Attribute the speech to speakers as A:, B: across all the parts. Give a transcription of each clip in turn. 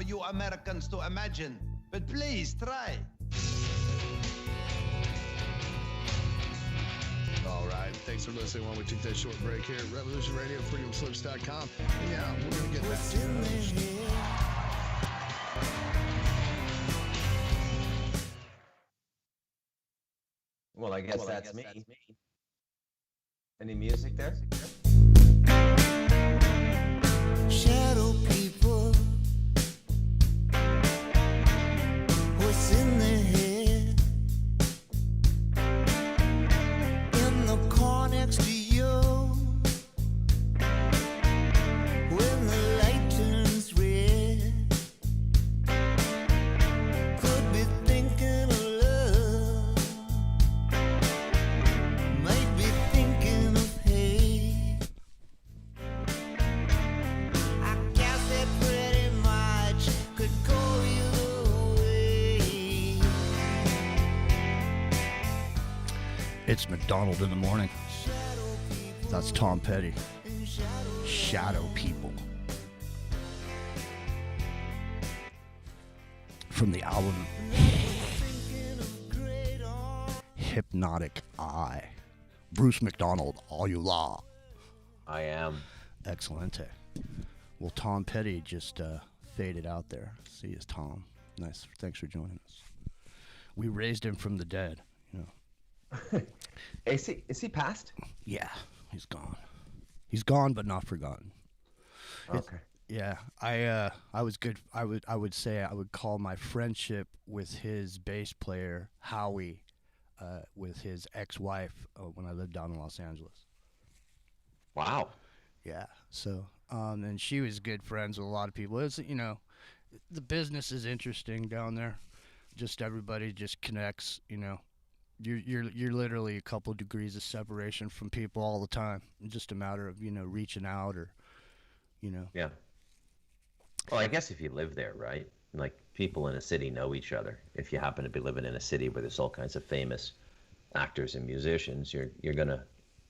A: you Americans to imagine. But please try.
B: All right. Thanks for listening while we take that short break here at Revolution Radio, freedomslips.com. Yeah, we're going to get back to the host.
C: Well, I guess that's me. Any music there?
D: Shadow people, what's in their head? In the car next to you, when the light turns red, could be thinking of love, might be thinking of hate. I guess it pretty much could go either way.
E: It's Macdonald in the morning. That's Tom Petty. Shadow People. From the album Hypnotic Eye. Bruce Macdonald, all you law.
C: I am.
E: Excellente. Well, Tom Petty just faded out there. See you, Tom. Nice. Thanks for joining us. We raised him from the dead. You know.
C: Is he passed?
E: Yeah, he's gone. He's gone, but not forgotten.
C: Okay.
E: Yeah, I was good. I would say I would call my friendship with his bass player Howie, with his ex-wife when I lived down in Los Angeles.
C: Wow.
E: Yeah. So, and she was good friends with a lot of people. It's, you know, the business is interesting down there. Just everybody just connects. You know, you're literally a couple degrees of separation from people all the time. It's just a matter of, you know, reaching out or, you know.
C: Yeah. Well, I guess if you live there, right? Like, people in a city know each other. If you happen to be living in a city where there's all kinds of famous actors and musicians, you're gonna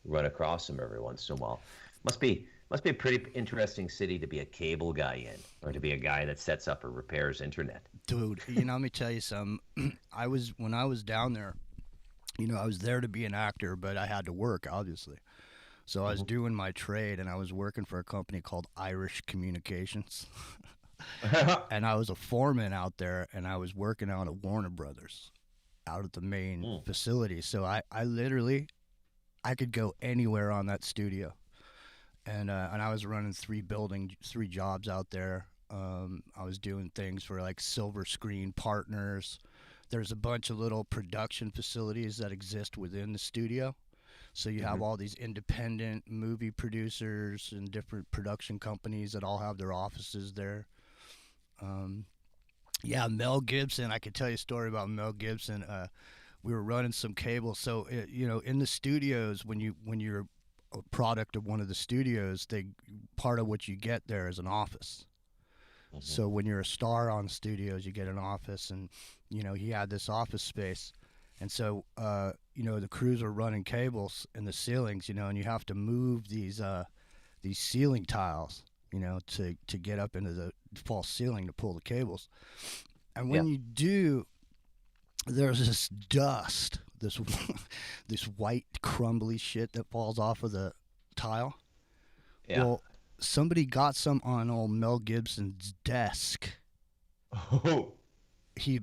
C: run across them every once in a while. Must be a pretty interesting city to be a cable guy in, or to be a guy that sets up or repairs internet.
E: Dude, you know, let me tell you something. When I was down there, you know, I was there to be an actor, but I had to work, obviously. So I was doing my trade, and I was working for a company called Irish Communications. And I was a foreman out there, and I was working out at Warner Brothers, out at the main facility. So I literally, I could go anywhere on that studio. And I was running three jobs out there. I was doing things for like Silver Screen Partners. There's a bunch of little production facilities that exist within the studio. So you have all these independent movie producers and different production companies that all have their offices there. Yeah, Mel Gibson. I could tell you a story about Mel Gibson. We were running some cable. So, you know, in the studios, when you're a product of one of the studios, part of what you get there is an office. So when you're a star on studios, you get an office, and, you know, he had this office space. And so, you know, the crews are running cables in the ceilings, you know, and you have to move these ceiling tiles, you know, to get up into the false ceiling to pull the cables. And when you do, there's this dust, this white crumbly shit that falls off of the tile.
C: Yeah.
E: Well, somebody got some on old Mel Gibson's desk.
C: Oh.
E: He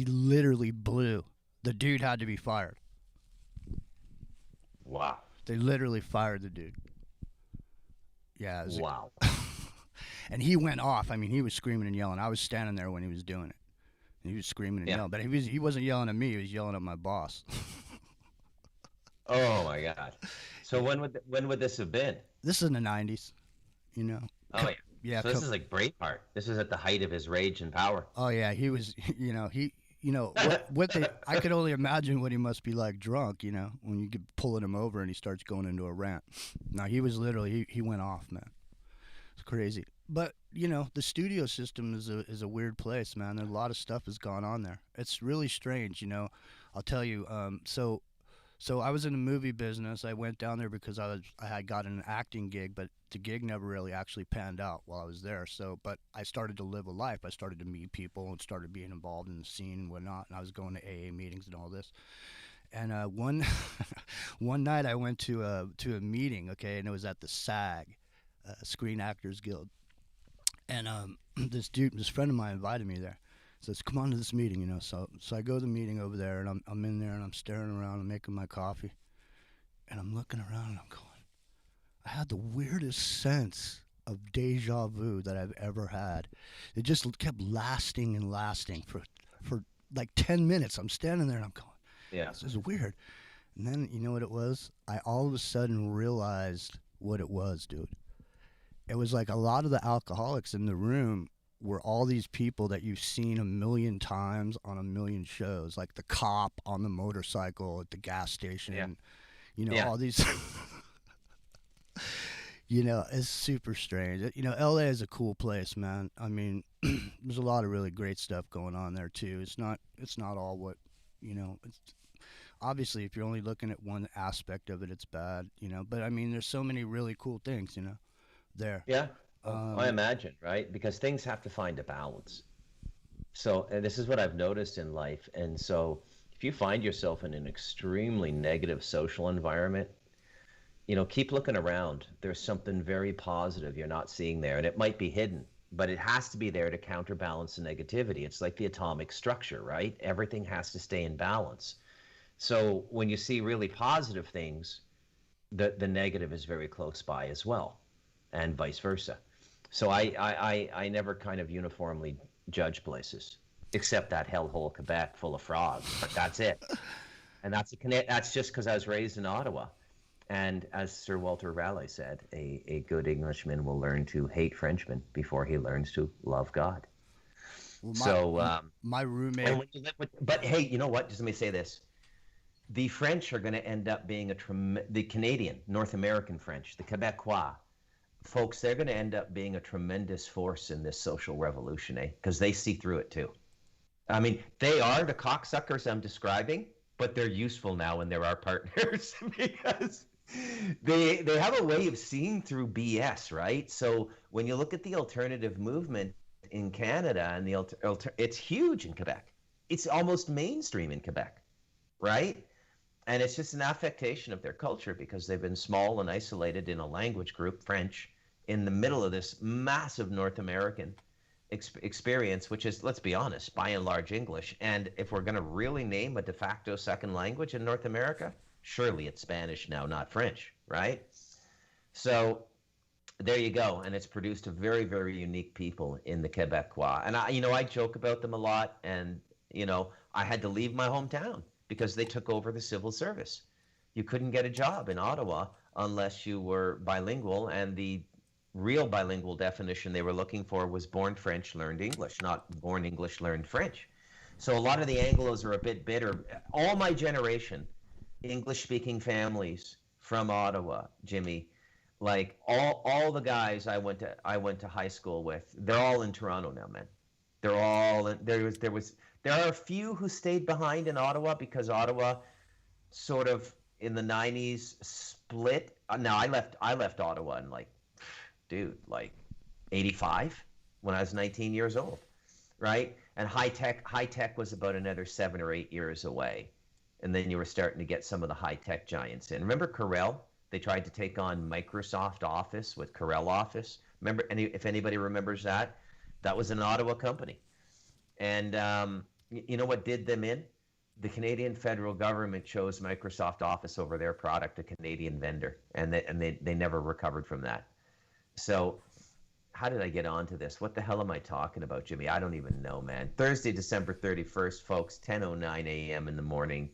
E: literally blew. The dude had to be fired.
C: Wow.
E: They literally fired the dude. Yeah.
C: Wow.
E: And he went off. I mean, he was screaming and yelling. I was standing there when he was doing it. And he was screaming and yelling. But he wasn't yelling at me. He was yelling at my boss.
C: Oh, my God. So when would this have been?
E: This is in the 90s, you know.
C: Oh, yeah.
E: Yeah.
C: So this is like Braveheart. This is at the height of his rage and power.
E: Oh, yeah. He was, you know, I could only imagine what he must be like drunk, you know, when you get pulling him over and he starts going into a rant. Now, he was literally, he went off, man. It's crazy. But, you know, the studio system is a weird place, man. There's a lot of stuff has gone on there. It's really strange, you know. I'll tell you, so So I was in the movie business. I went down there because I had got an acting gig, but the gig never really actually panned out while I was there. So, but I started to live a life. I started to meet people and started being involved in the scene and whatnot. And I was going to AA meetings and all this. And one one night I went to a meeting, okay, and it was at the SAG, Screen Actors Guild. And this friend of mine invited me there. Says, "Come on to this meeting," you know. So I go to the meeting over there, and I'm in there, and I'm staring around, and making my coffee, and I'm looking around, and I'm going, I had the weirdest sense of deja vu that I've ever had. It just kept lasting and lasting for like 10 minutes. I'm standing there, and I'm going,
C: Yeah.
E: this is weird. And then you know what it was? I all of a sudden realized what it was, dude. It was like a lot of the alcoholics in the room were all these people that you've seen a million times on a million shows, like the cop on the motorcycle at the gas station.
C: Yeah.
E: You know,
C: Yeah.
E: all these. You know, it's super strange. You know, LA is a cool place, man. I mean, there's a lot of really great stuff going on there too. It's not all what, you know, it's obviously if you're only looking at one aspect of it, it's bad, you know, but I mean, there's so many really cool things, you know, there.
C: Yeah. I
E: Um,
C: imagine, right? Because things have to find a balance. So, and this is what I've noticed in life. And so, if you find yourself in an extremely negative social environment, keep looking around. There's something very positive you're not seeing there, and it might be hidden, but it has to be there to counterbalance the negativity. It's like the atomic structure, right? Everything has to stay in balance. So when you see really positive things, the negative is very close by as well, and vice versa. So I never kind of uniformly judge places, except that hellhole Quebec full of frogs. But that's it, and that's just because I was raised in Ottawa. And as Sir Walter Raleigh said, a good Englishman will learn to hate Frenchmen before he learns to love God.
E: well,
C: So,
E: my
C: and
E: roommate,
C: when you live with, but hey, you know what? Just let me say this: the French are going to end up being the Canadian, North American French, the Quebecois folks. They're going to end up being a tremendous force in this social revolution, eh? Because they see through it too. I mean, they are the cocksuckers I'm describing, but they're useful now and they're our partners because they have a way of seeing through BS, right? So when you look at the alternative movement in Canada and it's huge in Quebec. It's almost mainstream in Quebec, right? And it's just an affectation of their culture because they've been small and isolated in a language group, French, in the middle of this massive North American experience, which is, let's be honest, by and large English. And if we're going to really name a de facto second language in North America, surely it's Spanish now, not French, right? So there you go. And it's produced a very, very unique people in the Quebecois. And I joke about them a lot. And, I had to leave my hometown because they took over the civil service. You couldn't get a job in Ottawa unless you were bilingual, and the real bilingual definition they were looking for was born French, learned English, not born English, learned French. So a lot of the Anglos are a bit bitter. All my generation, English-speaking families from Ottawa, Jimmy, like all the guys I went to high school with, they're all in Toronto now, man. They're all in, there are a few who stayed behind in Ottawa because Ottawa sort of in the 90s split. No, I left Ottawa in like 85 when I was 19 years old, right? And high tech was about another 7 or 8 years away. And then you were starting to get some of the high tech giants in. Remember Corel? They tried to take on Microsoft Office with Corel Office. Remember, if anybody remembers that, that was an Ottawa company. And you know what did them in? The Canadian federal government chose Microsoft Office over their product, a Canadian vendor, and they never recovered from that. So how did I get onto this? What the hell am I talking about, Jimmy? I don't even know, man. Thursday, December 31st, folks, 10:09 a.m. in the morning.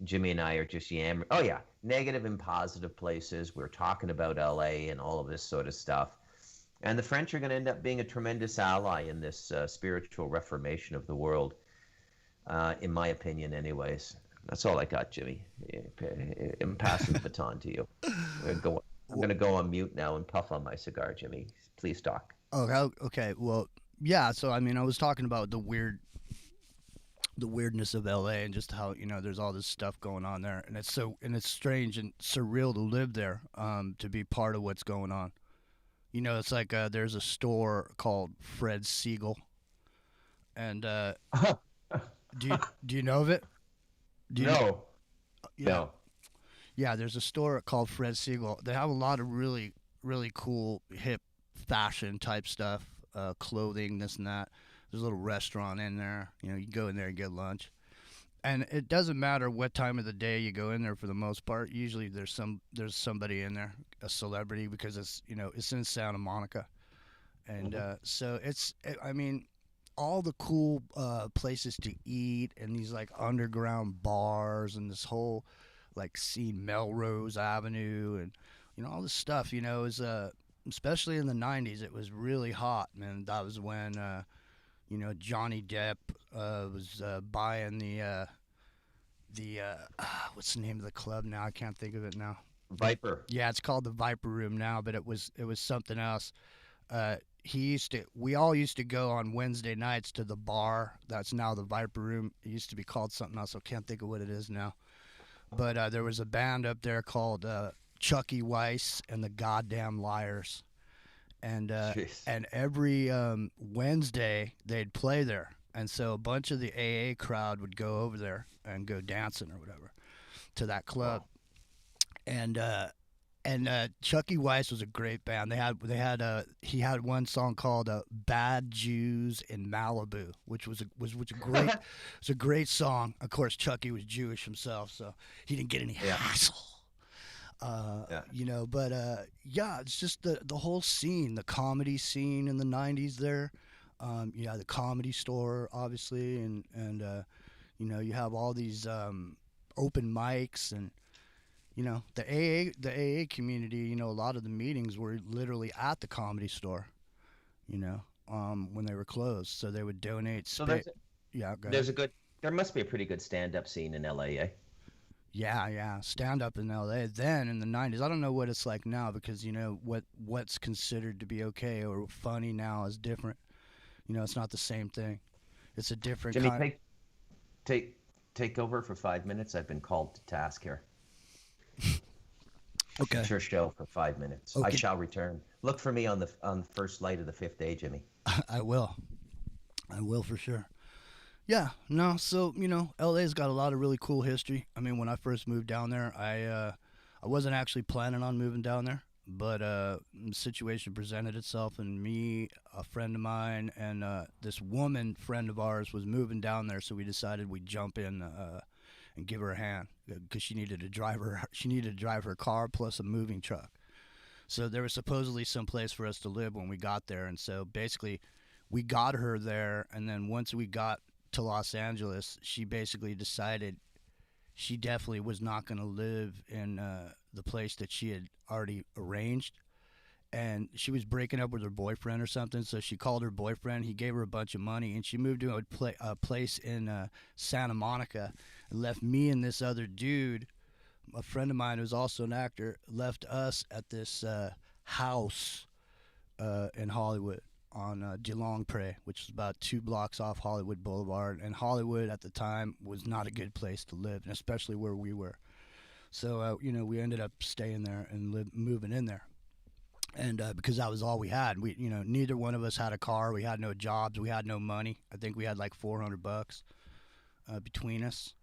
C: Jimmy and I are just yammering. Oh, yeah, negative and positive places. We're talking about LA and all of this sort of stuff. And the French are going to end up being a tremendous ally in this spiritual reformation of the world, in my opinion, anyways. That's all I got, Jimmy. I'm passing the baton to you. I'm going to go on mute now and puff on my cigar, Jimmy. Please talk.
E: oh, okay. Well, yeah. So I mean, I was talking about the the weirdness of LA and just how, there's all this stuff going on there, and it's strange and surreal to live there, to be part of what's going on. It's like there's a store called Fred Siegel, and do you know of it? Do you know?
C: No.
E: Yeah.
C: No.
E: Yeah, there's a store called Fred Siegel. They have a lot of really, really cool hip fashion type stuff, clothing, this and that. There's a little restaurant in there. You go in there and get lunch. And it doesn't matter what time of the day you go in there for the most part. Usually there's somebody in there, a celebrity, because it's in Santa Monica. And so I mean, all the cool places to eat and these like underground bars and this whole like scene, Melrose Avenue, and all this stuff, is especially in the 90s, it was really hot, man. That was when Johnny Depp was buying the what's the name of the club now? I can't think of it now.
C: Viper.
E: Yeah, it's called the Viper Room now, but it was something else. We all used to go on Wednesday nights to the bar that's now the Viper Room. It used to be called something else. I can't think of what it is now. But there was a band up there called Chucky Weiss and the Goddamn Liars. And every Wednesday they'd play there. And so a bunch of the AA crowd would go over there and go dancing or whatever to that club. Wow. And Chucky Weiss was a great band. He had one song called "Bad Jews in Malibu," which was a great song. Of course, Chucky was Jewish himself, so he didn't get any hassle. But it's just the whole scene, the comedy scene in the 90s there. The Comedy Store, obviously, and you have all these open mics, and the AA community, a lot of the meetings were literally at the Comedy Store, when they were closed. So they would donate space.
C: There must be a pretty good stand-up scene in LA, eh?
E: Yeah, stand-up in LA. Then in the 90s, I don't know what it's like now, because, what's considered to be okay or funny now is different. It's not the same thing. It's a different
C: Jimmy,
E: kind.
C: take over for 5 minutes. I've been called to task here.
E: Okay.
C: It's your show for 5 minutes. Okay. I shall return. Look for me on the first light of the fifth day, Jimmy.
E: I will for sure. Yeah, no, so, LA's got a lot of really cool history. I mean, when I first moved down there, I wasn't actually planning on moving down there, but the situation presented itself, and me, a friend of mine, and this woman friend of ours was moving down there, so we decided we'd jump in and give her a hand, because she needed to drive her car plus a moving truck. So there was supposedly some place for us to live when we got there, and so basically we got her there, and then once we got to Los Angeles, she basically decided she definitely was not going to live in the place that she had already arranged, and she was breaking up with her boyfriend or something. So she called her boyfriend. He gave her a bunch of money, and she moved to a place in Santa Monica, and left me and this other dude, a friend of mine who's also an actor, left us at this house in Hollywood on DeLong Pre, which is about 2 blocks off Hollywood Boulevard. And Hollywood at the time was not a good place to live, and especially where we were. So, we ended up staying there and moving in there. And because that was all we had, neither one of us had a car. We had no jobs. We had no money. I think we had like $400 between us.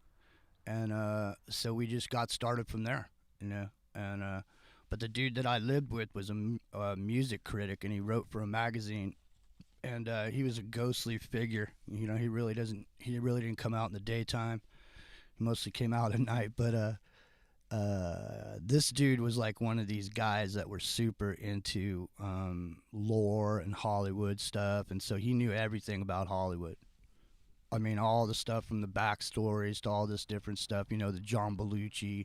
E: And so we just got started from there, and but the dude that I lived with was a music critic, and he wrote for a magazine, and he was a ghostly figure. He really didn't come out in the daytime. He mostly came out at night. But this dude was like one of these guys that were super into lore and Hollywood stuff, and so he knew everything about Hollywood. I mean, all the stuff from the backstories to all this different stuff, the John Belushi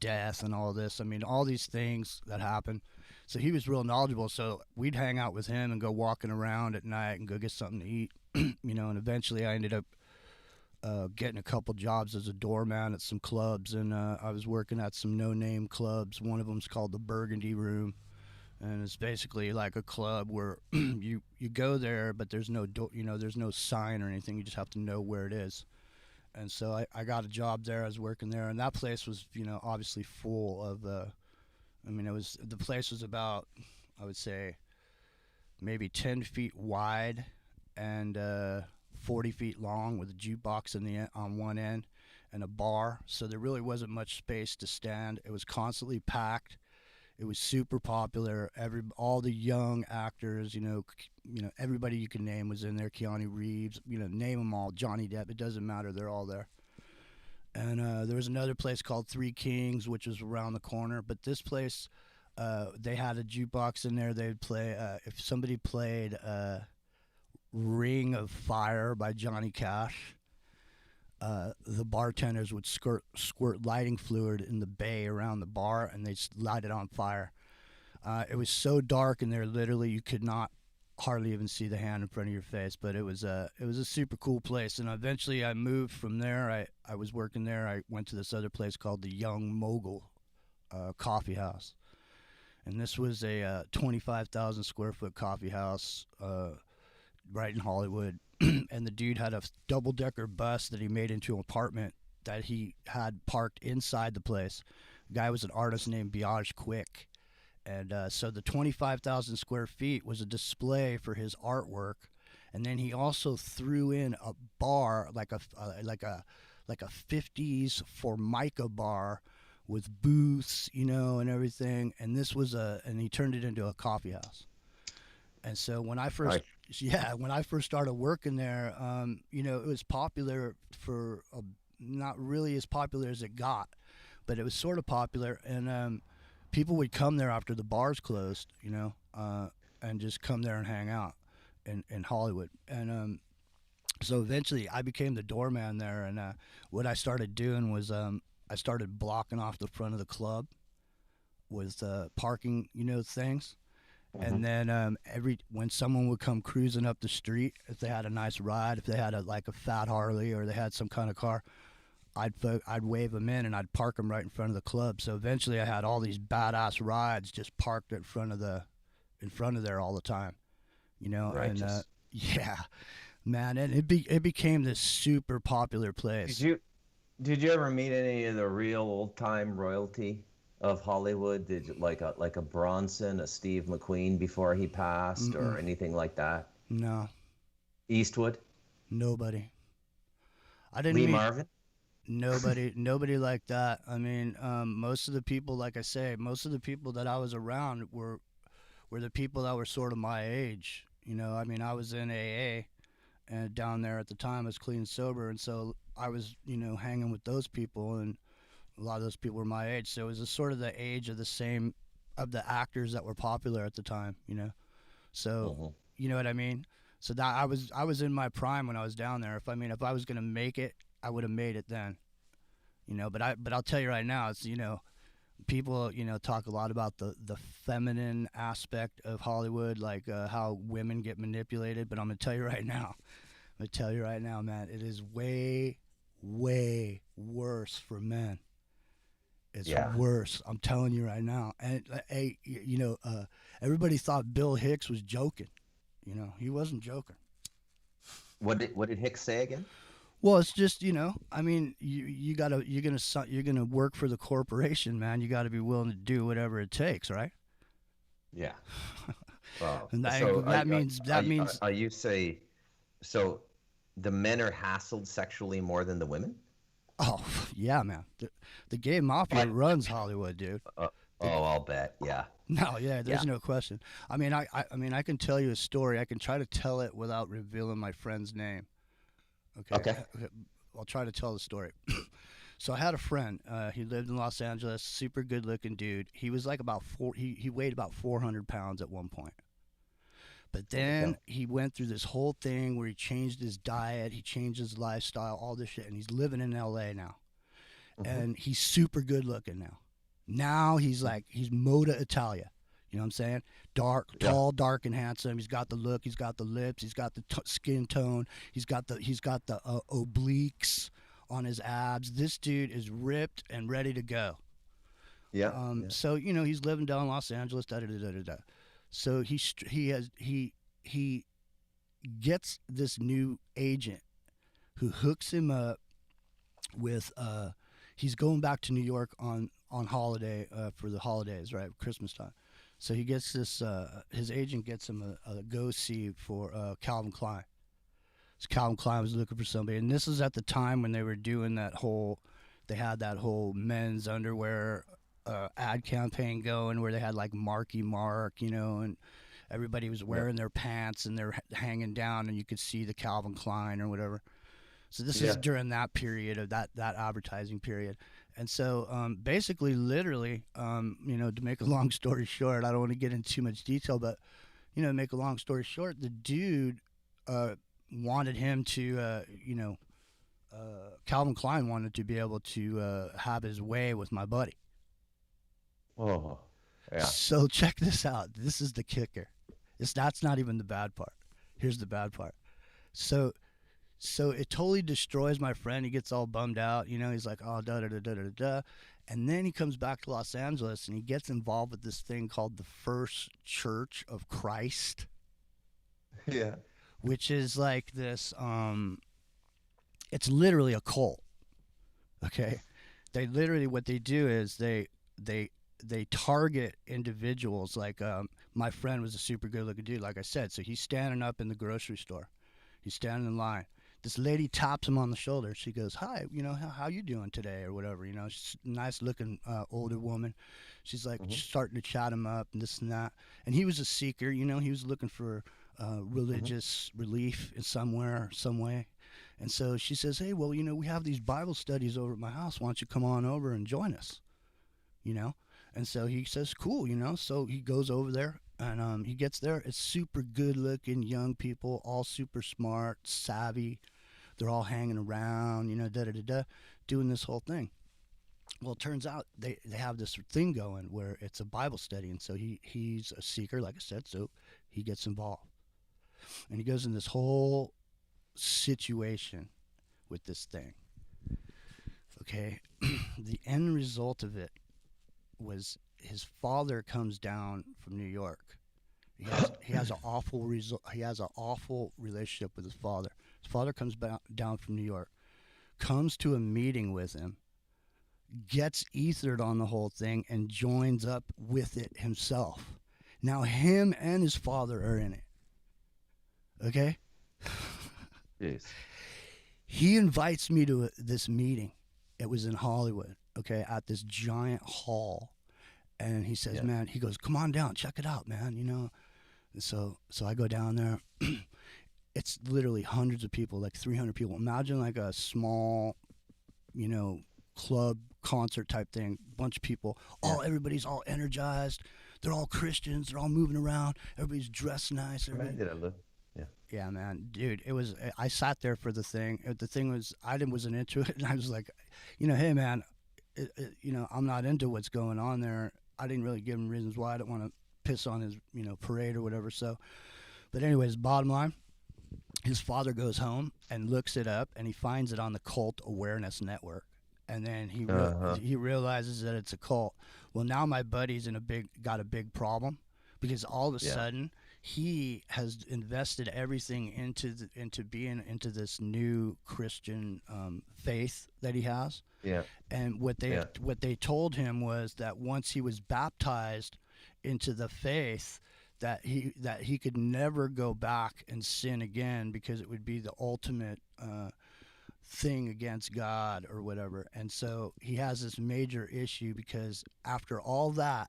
E: death and all this. I mean, all these things that happen. So he was real knowledgeable. So we'd hang out with him and go walking around at night and go get something to eat, and eventually I ended up getting a couple jobs as a doorman at some clubs, and I was working at some no-name clubs. One of them's called the Burgundy Room, and it's basically like a club where you go there, but there's no there's no sign or anything. You just have to know where it is. And so I got a job there. I was working there, and that place was obviously full of I mean, the place was about, I would say, maybe 10 feet wide and 40 feet long, with a jukebox on one end and a bar. So there really wasn't much space to stand. It was constantly packed. It was super popular. All the young actors, everybody you can name was in there. Keanu Reeves, name them all. Johnny Depp. It doesn't matter. They're all there. And there was another place called Three Kings, which was around the corner. But this place, they had a jukebox in there. They'd play, if somebody played Ring of Fire by Johnny Cash, the bartenders would squirt lighting fluid in the bay around the bar, and they'd light it on fire. It was so dark in there, literally, you could not hardly even see the hand in front of your face. But it was a super cool place. And eventually, I moved from there. I was working there. I went to this other place called the Young Mogul Coffee House, and this was a 25,000 square foot coffee house right in Hollywood. And the dude had a double-decker bus that he made into an apartment that he had parked inside the place. The guy was an artist named Biage Quick. And so the 25,000 square feet was a display for his artwork. And then he also threw in a bar, like a 50s Formica bar with booths, and everything. And and he turned it into a coffee house. And so when I first, when I first started working there, it was popular not really as popular as it got, but it was sort of popular. And people would come there after the bars closed, and just come there and hang out in Hollywood. And so eventually I became the doorman there. And what I started doing was I started blocking off the front of the club with parking, things. And then when someone would come cruising up the street, if they had a nice ride, if they had a fat Harley or they had some kind of car, I'd wave them in and I'd park them right in front of the club. So eventually I had all these badass rides just parked in front of there all the time, Righteous. And yeah, man, and it became this super popular place.
C: Did you ever meet any of the real old time royalty of Hollywood? Did you, like a Bronson, a Steve McQueen before he passed, or anything like that?
E: No.
C: Eastwood?
E: Nobody. I didn't
C: Lee
E: meet
C: Marvin?
E: nobody like that. I mean, most of the people, like I say, most of the people that I was around were the people that were sort of my age. I mean, I was in AA, and down there at the time I was clean and sober, and so I was, hanging with those people, and a lot of those people were my age. So it was sort of the age of the actors that were popular at the time, So, you know what I mean? So that I was in my prime when I was down there. If I was gonna make it, I would have made it then, But I'll tell you right now, it's people talk a lot about the feminine aspect of Hollywood, like how women get manipulated. But I'm gonna tell you right now, man, it is way worse for men. It's worse. I'm telling you right now. And everybody thought Bill Hicks was joking. He wasn't joking.
C: What did Hicks say again?
E: Well, it's just I mean, you're gonna work for the corporation, man. You got to be willing to do whatever it takes, right?
C: Yeah. Well,
E: and
C: that
E: means
C: you say so? The men are hassled sexually more than the women?
E: Oh yeah, man. The gay mafia runs Hollywood, dude.
C: I'll bet. Yeah.
E: No, yeah, there's no question. I mean, I can tell you a story. I can try to tell it without revealing my friend's name. Okay. I'll try to tell the story. So I had a friend. He lived in Los Angeles. Super good-looking dude. He was like he weighed about 400 pounds at one point. But then he went through this whole thing where he changed his diet, he changed his lifestyle, all this shit, and he's living in L.A. now. And he's super good looking now. Now he's Moda Italia. You know what I'm saying? Tall, dark, and handsome. He's got the look. He's got the lips. He's got the skin tone. He's got the obliques on his abs. This dude is ripped and ready to go.
C: Yeah.
E: So he's living down in Los Angeles. Da da da da da. So he gets this new agent who hooks him up with he's going back to New York on holiday for the holidays, right, Christmas time. So he gets this his agent gets him a go see for Calvin Klein. So Calvin Klein was looking for somebody, and this is at the time when they were doing they had that whole men's underwear ad campaign going, where they had like Marky Mark, and everybody was wearing their pants and they're hanging down, and you could see the Calvin Klein or whatever. So this is during that period of that advertising period. And so basically, literally, to make a long story short, I don't want to get into too much detail, but, to make a long story short, the dude wanted him to, Calvin Klein wanted to be able to have his way with my buddy.
C: Oh, yeah.
E: So check this out. This is the kicker. That's not even the bad part. Here's the bad part. So it totally destroys my friend. He gets all bummed out. He's like, oh, da da da da da da. And then he comes back to Los Angeles and he gets involved with this thing called the First Church of Christ.
C: Yeah.
E: Which is like this, it's literally a cult. Okay? They literally, what they do is they target individuals. Like my friend was a super good looking dude, like I said. So he's standing up in the grocery store. He's standing in line. This lady taps him on the shoulder. She goes, hi, how you doing today or whatever, she's a nice looking older woman. She's like starting to chat him up and this and that. And he was a seeker, he was looking for religious relief in some way. And so she says, hey, well, we have these Bible studies over at my house. Why don't you come on over and join us, And so he says, cool, So he goes over there. And he gets there. It's super good-looking young people, all super smart, savvy. They're all hanging around, doing this whole thing. Well, it turns out they have this thing going where it's a Bible study, and so he's a seeker, like I said, so he gets involved. And he goes in this whole situation with this thing. Okay? The end result of it was his father comes down from New York. He has an awful relationship with his father. His father comes down from New York, comes to a meeting with him, gets ethered on the whole thing, and joins up with it himself. Now him and his father are in it. Okay?
C: Yes.
E: He invites me to this meeting. It was in Hollywood, okay, at this giant hall. And he says, man, he goes, come on down, check it out, man, And so I go down there. It's literally hundreds of people, like 300 people. Imagine like a small, club concert type thing. Bunch of people. Everybody's all energized. They're all Christians. They're all moving around. Everybody's dressed nice. Yeah, man, dude. It was. I sat there for the thing. The thing was, I wasn't into it, and I was like, hey, man, I'm not into what's going on there. I didn't really give him reasons why. I don't want to piss on his, parade or whatever. So, but anyways, bottom line, his father goes home and looks it up, and he finds it on the Cult Awareness Network. And then he realizes that it's a cult. Well, now my buddy's got a big problem, because all of a sudden he has invested everything into being into this new Christian faith that he has.
C: Yeah.
E: And what they told him was that once he was baptized into the faith, that he could never go back and sin again, because it would be the ultimate thing against God or whatever. And so he has this major issue, because after all that,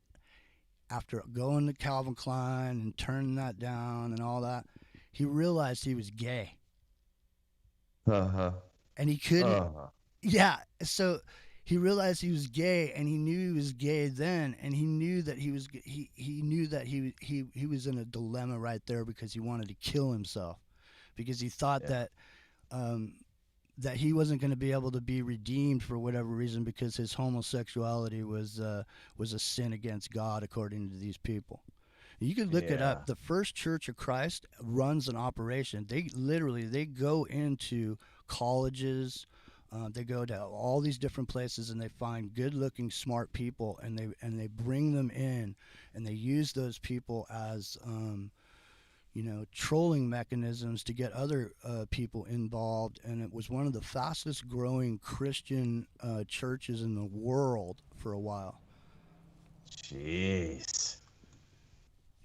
E: after going to Calvin Klein and turning that down and all that, he realized he was gay. And he couldn't. Yeah, so he realized he was gay, and he knew he was gay then, and he knew that he knew that he was in a dilemma right there, because he wanted to kill himself, because he thought that he wasn't going to be able to be redeemed for whatever reason, because his homosexuality was a sin against God, according to these people. You can look it up. The First Church of Christ runs an operation. They go into colleges, They go to all these different places and they find good-looking, smart people, and they bring them in, and they use those people as trolling mechanisms to get other people involved. And it was one of the fastest growing Christian churches in the world for a while.
C: Jeez.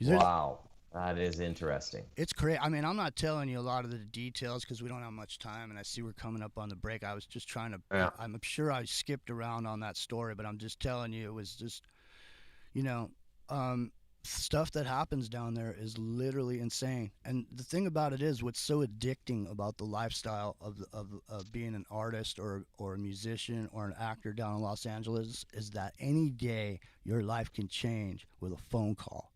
E: There's,
C: Wow. That is interesting.
E: It's crazy. I mean, I'm not telling you a lot of the details because we don't have much time, and I see we're coming up on the break. I was just trying to.
C: Yeah.
E: I'm sure I skipped around on that story, but I'm just telling you, it was just, you know, stuff that happens down there is literally insane. And the thing about it is, what's so addicting about the lifestyle of being an artist or a musician or an actor down in Los Angeles is that any day your life can change with a phone call.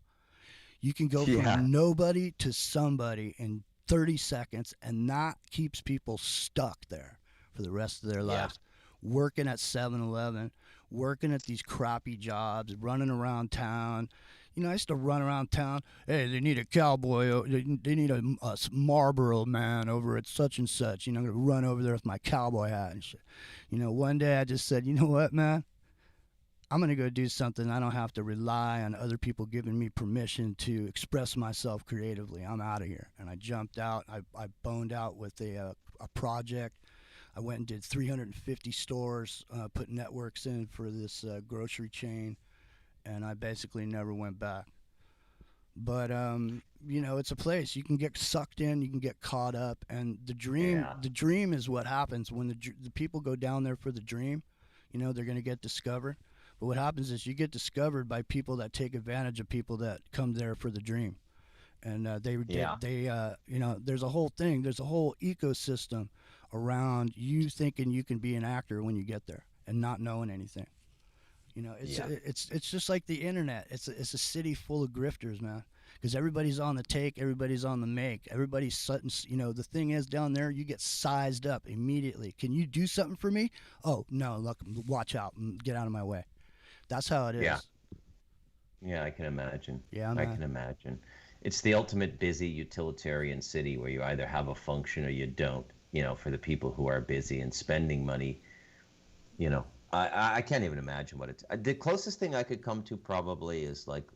E: You can go
C: Yeah.
E: from nobody to somebody in 30 seconds, and that keeps people stuck there for the rest of their lives. Working at 7-Eleven, working at these crappy jobs, running around town. I used to run around town. Hey, they need a cowboy. They need a Marlboro man over at such and such. I'm going to run over there with my cowboy hat and shit. One day I just said, you know what, man? I'm going to go do something. I don't have to rely on other people giving me permission to express myself creatively. I'm out of here. And I jumped out. I boned out with a project. I went and did 350 stores, put networks in for this grocery chain, and I basically never went back. But it's a place you can get sucked in, you can get caught up, and the dream is what happens when the people go down there for the dream. They're going to get discovered. But what happens is you get discovered by people that take advantage of people that come there for the dream, and there's a whole thing, there's a whole ecosystem around you thinking you can be an actor when you get there and not knowing anything. It's just like the internet. It's a city full of grifters, man. Because everybody's on the take, everybody's on the make, everybody's sudden. The thing is down there, you get sized up immediately. Can you do something for me? Oh no, look, watch out, get out of my way. That's how it is.
C: Yeah, I can imagine.
E: Yeah,
C: I
E: man.
C: can imagine. It's the ultimate busy utilitarian city where you either have a function or you don't. For the people who are busy and spending money. I can't even imagine what it's. The closest thing I could come to probably is like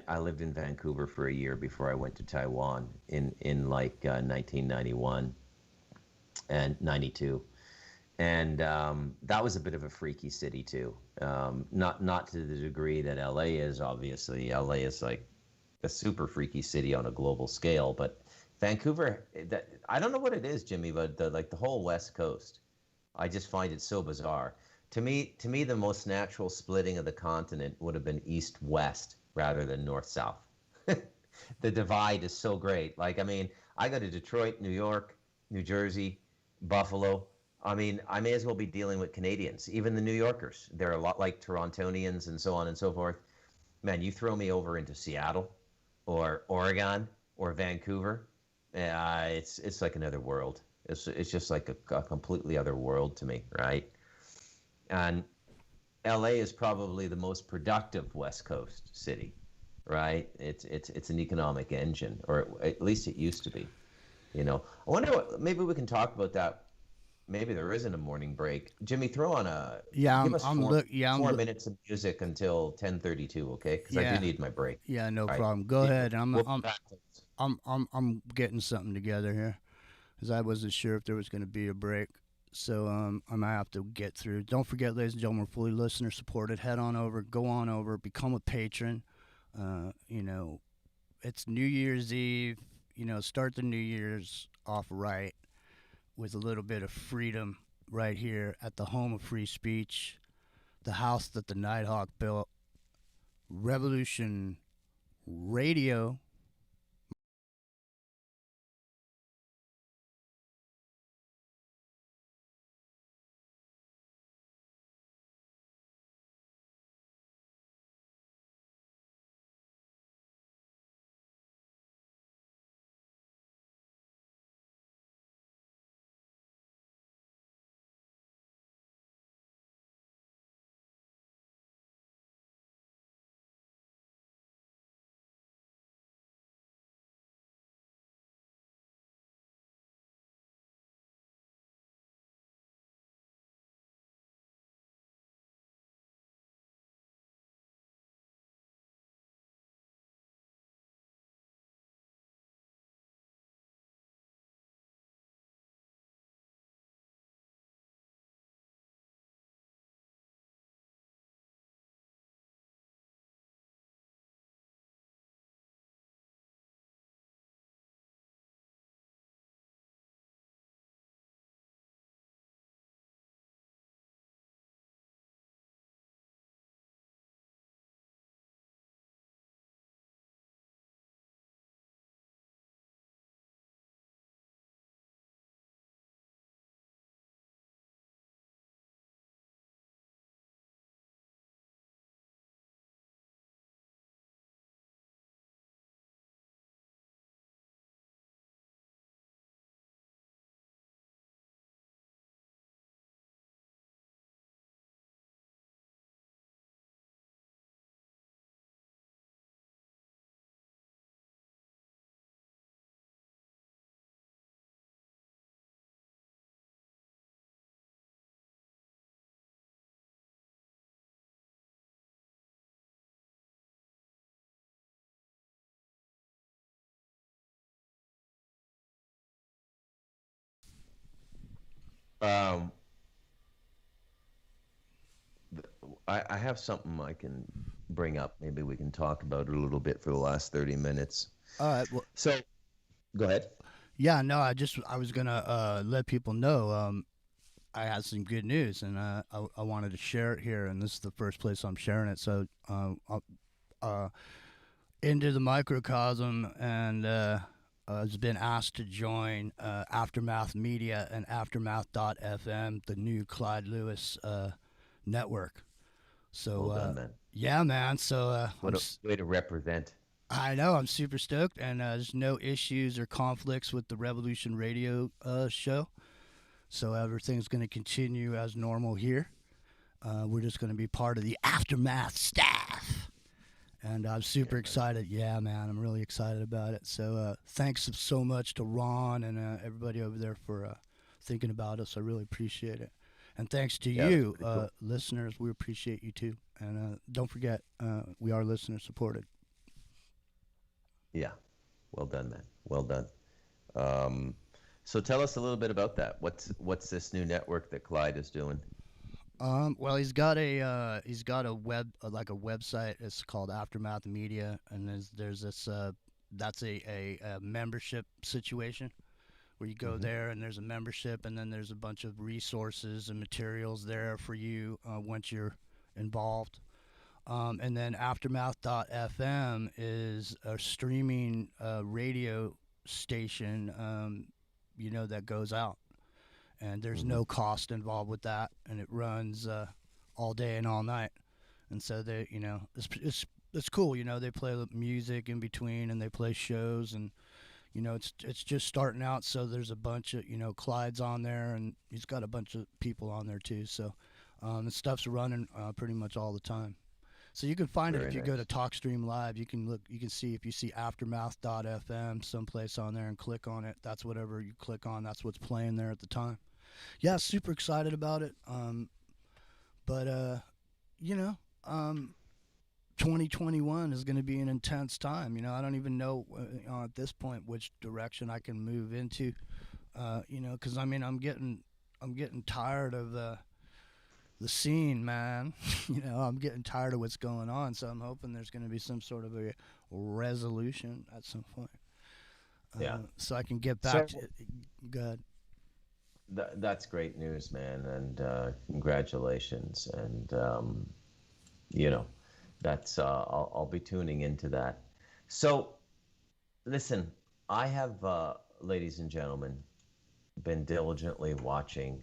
C: I lived in Vancouver for a year before I went to Taiwan in 1991 and 92. And that was a bit of a freaky city too. Not to the degree that LA is. Obviously, LA is like a super freaky city on a global scale. But Vancouver, I don't know what it is, Jimmy, but the whole West Coast, I just find it so bizarre. To me, the most natural splitting of the continent would have been east-west rather than north-south. The divide is so great. I go to Detroit, New York, New Jersey, Buffalo. I may as well be dealing with Canadians, even the New Yorkers. They're a lot like Torontonians and so on and so forth. Man, you throw me over into Seattle or Oregon or Vancouver, it's like another world. It's just like a completely other world to me, right? And LA is probably the most productive West Coast city, right? It's an economic engine, or at least it used to be. I wonder maybe we can talk about that. Maybe there isn't a morning break. Jimmy, throw on give us 4 minutes of music until 10:32, okay? Because I do need my break.
E: Yeah, no
C: All
E: problem. Go ahead.
C: We'll
E: I'm getting something together here because I wasn't sure if there was going to be a break. So I might have to get through. Don't forget, ladies and gentlemen, we're fully listener supported. Head on over, go on over, become a patron. It's New Year's Eve. Start the New Year's off right with a little bit of freedom right here at the home of free speech, the house that the Nighthawk built, Revolution Radio.
C: Um, I have something I can bring up. Maybe we can talk about it a little bit for the last 30 minutes.
E: All right. Well,
C: So, go ahead.
E: yeah. No, I was gonna let people know. I had some good news, and I wanted to share it here, and this is the first place I'm sharing it. So, uh, into the microcosm, and has been asked to join Aftermath Media and Aftermath.fm, the new Clyde Lewis network. So,
C: Well done, man.
E: yeah, man. So,
C: What a way to represent.
E: I know I'm super stoked, and there's no issues or conflicts with the Revolution Radio show. So everything's going to continue as normal here. We're just going to be part of the Aftermath staff. And I'm super excited. Yeah, man, I'm really excited about it. So thanks so much to Ron and everybody over there for thinking about us. I really appreciate it. And thanks to you,
C: cool.
E: listeners. We appreciate you too. And don't forget, we are listener supported.
C: Yeah. Well done, man. Well done. So tell us a little bit about that. What's this new network that Clyde is doing?
E: Well, he's got a web like a website. It's called Aftermath Media, and there's this that's a membership situation where you go there and there's a membership, and then there's a bunch of resources and materials there for you once you're involved. And then Aftermath.fm is a streaming radio station, that goes out. And there's no cost involved with that, and it runs all day and all night. And so they, it's cool. They play music in between, and they play shows, and it's just starting out. So there's a bunch of Clyde's on there, and he's got a bunch of people on there too. So the stuff's running pretty much all the time. So you can find it if you go to TalkStream Live. You can see if you see Aftermath.fm someplace on there and click on it. That's whatever you click on. That's what's playing there at the time. Yeah, super excited about it. But 2021 is going to be an intense time. I don't even know at this point which direction I can move into. Because I'm getting tired of the scene, man. I'm getting tired of what's going on. So I'm hoping there's going to be some sort of a resolution at some point.
C: Yeah.
E: So I can get back to good.
C: That's great news, man, and congratulations. And that's I'll be tuning into that. So, listen, I have, ladies and gentlemen, been diligently watching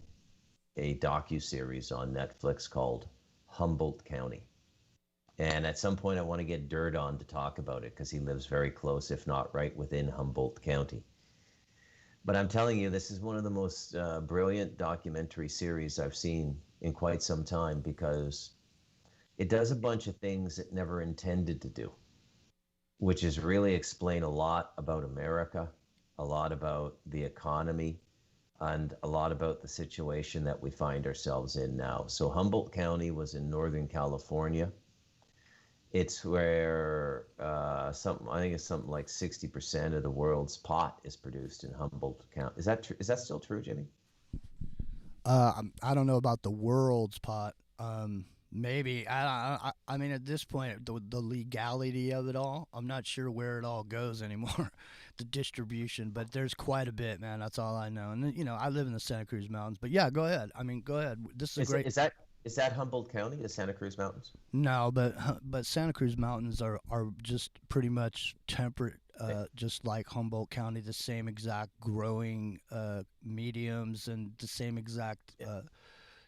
C: a docu-series on Netflix called Humboldt County. And at some point I want to get Dirt on to talk about it because he lives very close, if not right within Humboldt County. But I'm telling you, this is one of the most brilliant documentary series I've seen in quite some time, because it does a bunch of things it never intended to do, which is really explain a lot about America, a lot about the economy, and a lot about the situation that we find ourselves in now. So Humboldt County was in Northern California. It's where I think it's something like 60% of the world's pot is produced in Humboldt County. Is that true? Is that still true, Jimmy?
E: I don't know about the world's pot. Maybe I mean, at this point, the legality of it all, I'm not sure where it all goes anymore, the distribution. But there's quite a bit, man. That's all I know. And I live in the Santa Cruz Mountains. But yeah, go ahead. I mean, go ahead. This is a great.
C: Is that Humboldt County, the Santa Cruz Mountains?
E: No, but Santa Cruz Mountains are just pretty much temperate, just like Humboldt County. The same exact growing mediums and the same exact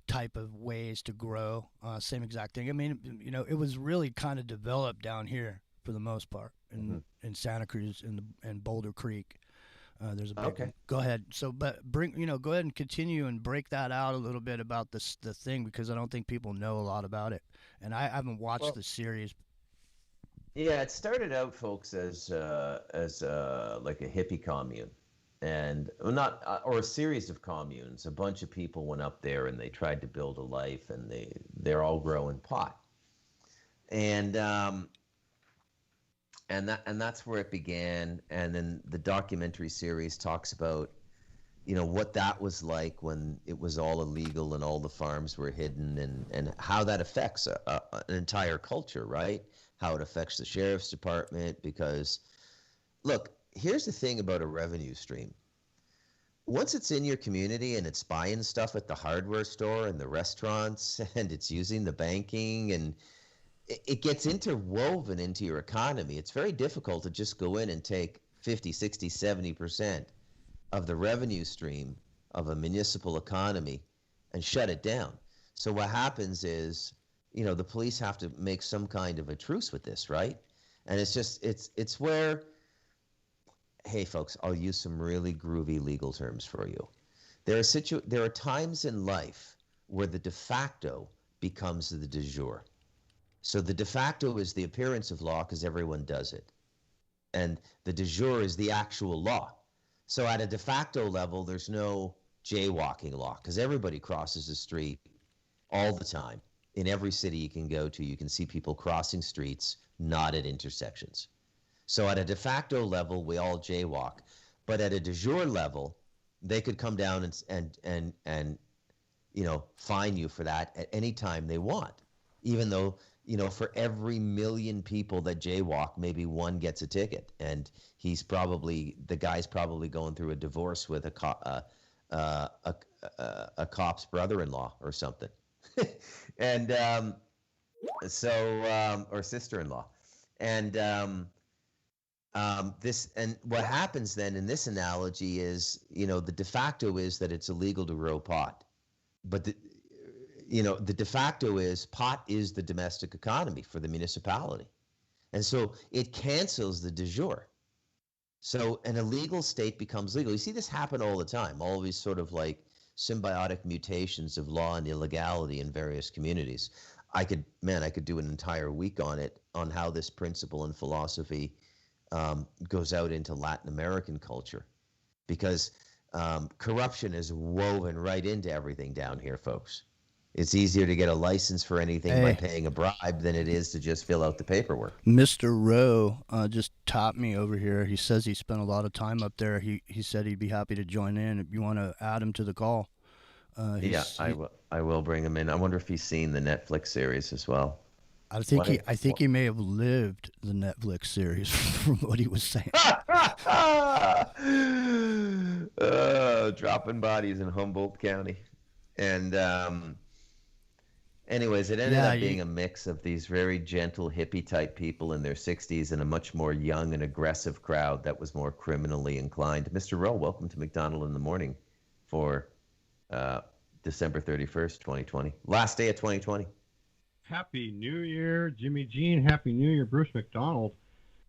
E: type of ways to grow. Same exact thing. I mean, it was really kind of developed down here for the most part in Santa Cruz and Boulder Creek. There's a big
C: Okay.
E: Go ahead. So, but go ahead and continue and break that out a little bit about the thing, because I don't think people know a lot about it, and I haven't watched the series.
C: Yeah, it started out, folks, as like a hippie commune, and or a series of communes. A bunch of people went up there and they tried to build a life, and they're all growing pot, and that's where it began. And then the documentary series talks about what that was like when it was all illegal and all the farms were hidden, and how that affects an entire culture, right? How it affects the sheriff's department, because look, here's the thing about a revenue stream. Once it's in your community and it's buying stuff at the hardware store and the restaurants and it's using the banking and it gets interwoven into your economy, it's very difficult to just go in and take 50, 60, 70% of the revenue stream of a municipal economy and shut it down. So what happens is, the police have to make some kind of a truce with this, right? And it's where, hey folks, I'll use some really groovy legal terms for you. There are times in life where the de facto becomes the de jure. So the de facto is the appearance of law because everyone does it. And the de jure is the actual law. So at a de facto level, there's no jaywalking law because everybody crosses the street all the time. In every city you can go to, you can see people crossing streets, not at intersections. So at a de facto level, we all jaywalk. But at a de jure level, they could come down and fine you for that at any time they want, even though, for every million people that jaywalk, maybe one gets a ticket, and the guy's probably going through a divorce with a cop's brother-in-law or something, and or sister-in-law, and what happens then in this analogy is, the de facto is that it's illegal to grow pot, but the de facto is pot is the domestic economy for the municipality. And so it cancels the de jure. So an illegal state becomes legal. You see this happen all the time, all these sort of like symbiotic mutations of law and illegality in various communities. I could do an entire week on it, on how this principle and philosophy goes out into Latin American culture, because corruption is woven right into everything down here, folks. It's easier to get a license for anything by paying a bribe than it is to just fill out the paperwork.
E: Mr. Rowe just topped me over here. He says he spent a lot of time up there. He said he'd be happy to join in if you want to add him to the call.
C: I will bring him in. I wonder if he's seen the Netflix series as well.
E: I think he may have lived the Netflix series from what he was saying.
C: Dropping bodies in Humboldt County. And anyways, it ended up being a mix of these very gentle hippie type people in their 60s and a much more young and aggressive crowd that was more criminally inclined. Mr. Rowe, welcome to Macdonald in the Morning for December 31st, 2020. Last day of 2020.
F: Happy New Year, Jimmy Jean. Happy New Year, Bruce McDonald.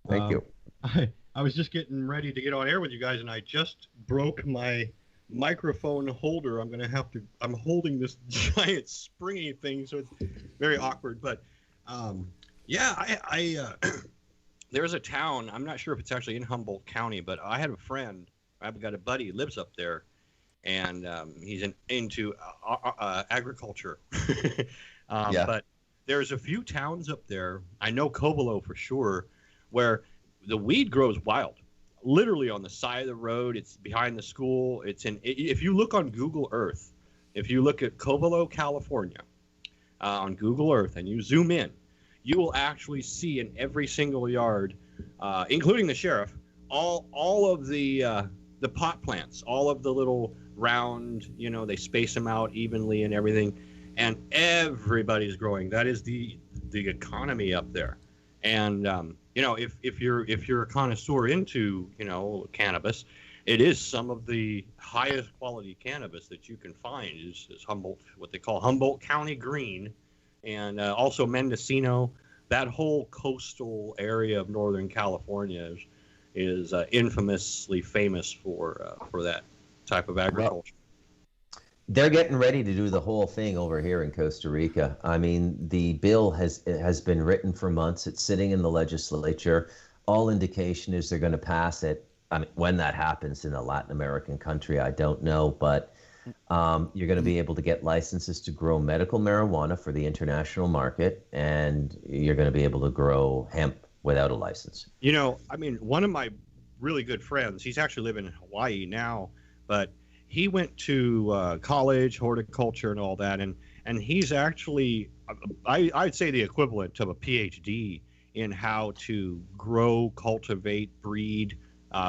C: Thank you.
F: I was just getting ready to get on air with you guys, and I just broke my microphone holder. I'm holding this giant springy thing, so it's very awkward. But there's a town, I'm not sure if it's actually in Humboldt County, but I had a friend, I've got a buddy who lives up there, and he's into agriculture. But there's a few towns up there, I know Covelo for sure, where the weed grows wild. Literally on the side of the road, it's behind the school. If you look on Google Earth, if you look at Covelo, California, on Google Earth, and you zoom in, you will actually see in every single yard, including the sheriff, all of the pot plants, all of the little round, they space them out evenly and everything, and everybody's growing. That is the economy up there. And if you're a connoisseur into cannabis, it is some of the highest quality cannabis that you can find is Humboldt, what they call Humboldt County green, and also Mendocino. That whole coastal area of Northern California is infamously famous for that type of agriculture.
C: They're getting ready to do the whole thing over here in Costa Rica. I mean, the bill has been written for months. It's sitting in the legislature. All indication is they're going to pass it. I mean, when that happens in a Latin American country, I don't know. But you're going to be able to get licenses to grow medical marijuana for the international market, and you're going to be able to grow hemp without a license.
F: One of my really good friends, he's actually living in Hawaii now, but he went to college, horticulture, and all that, and he's actually, I'd say, the equivalent of a PhD in how to grow, cultivate, breed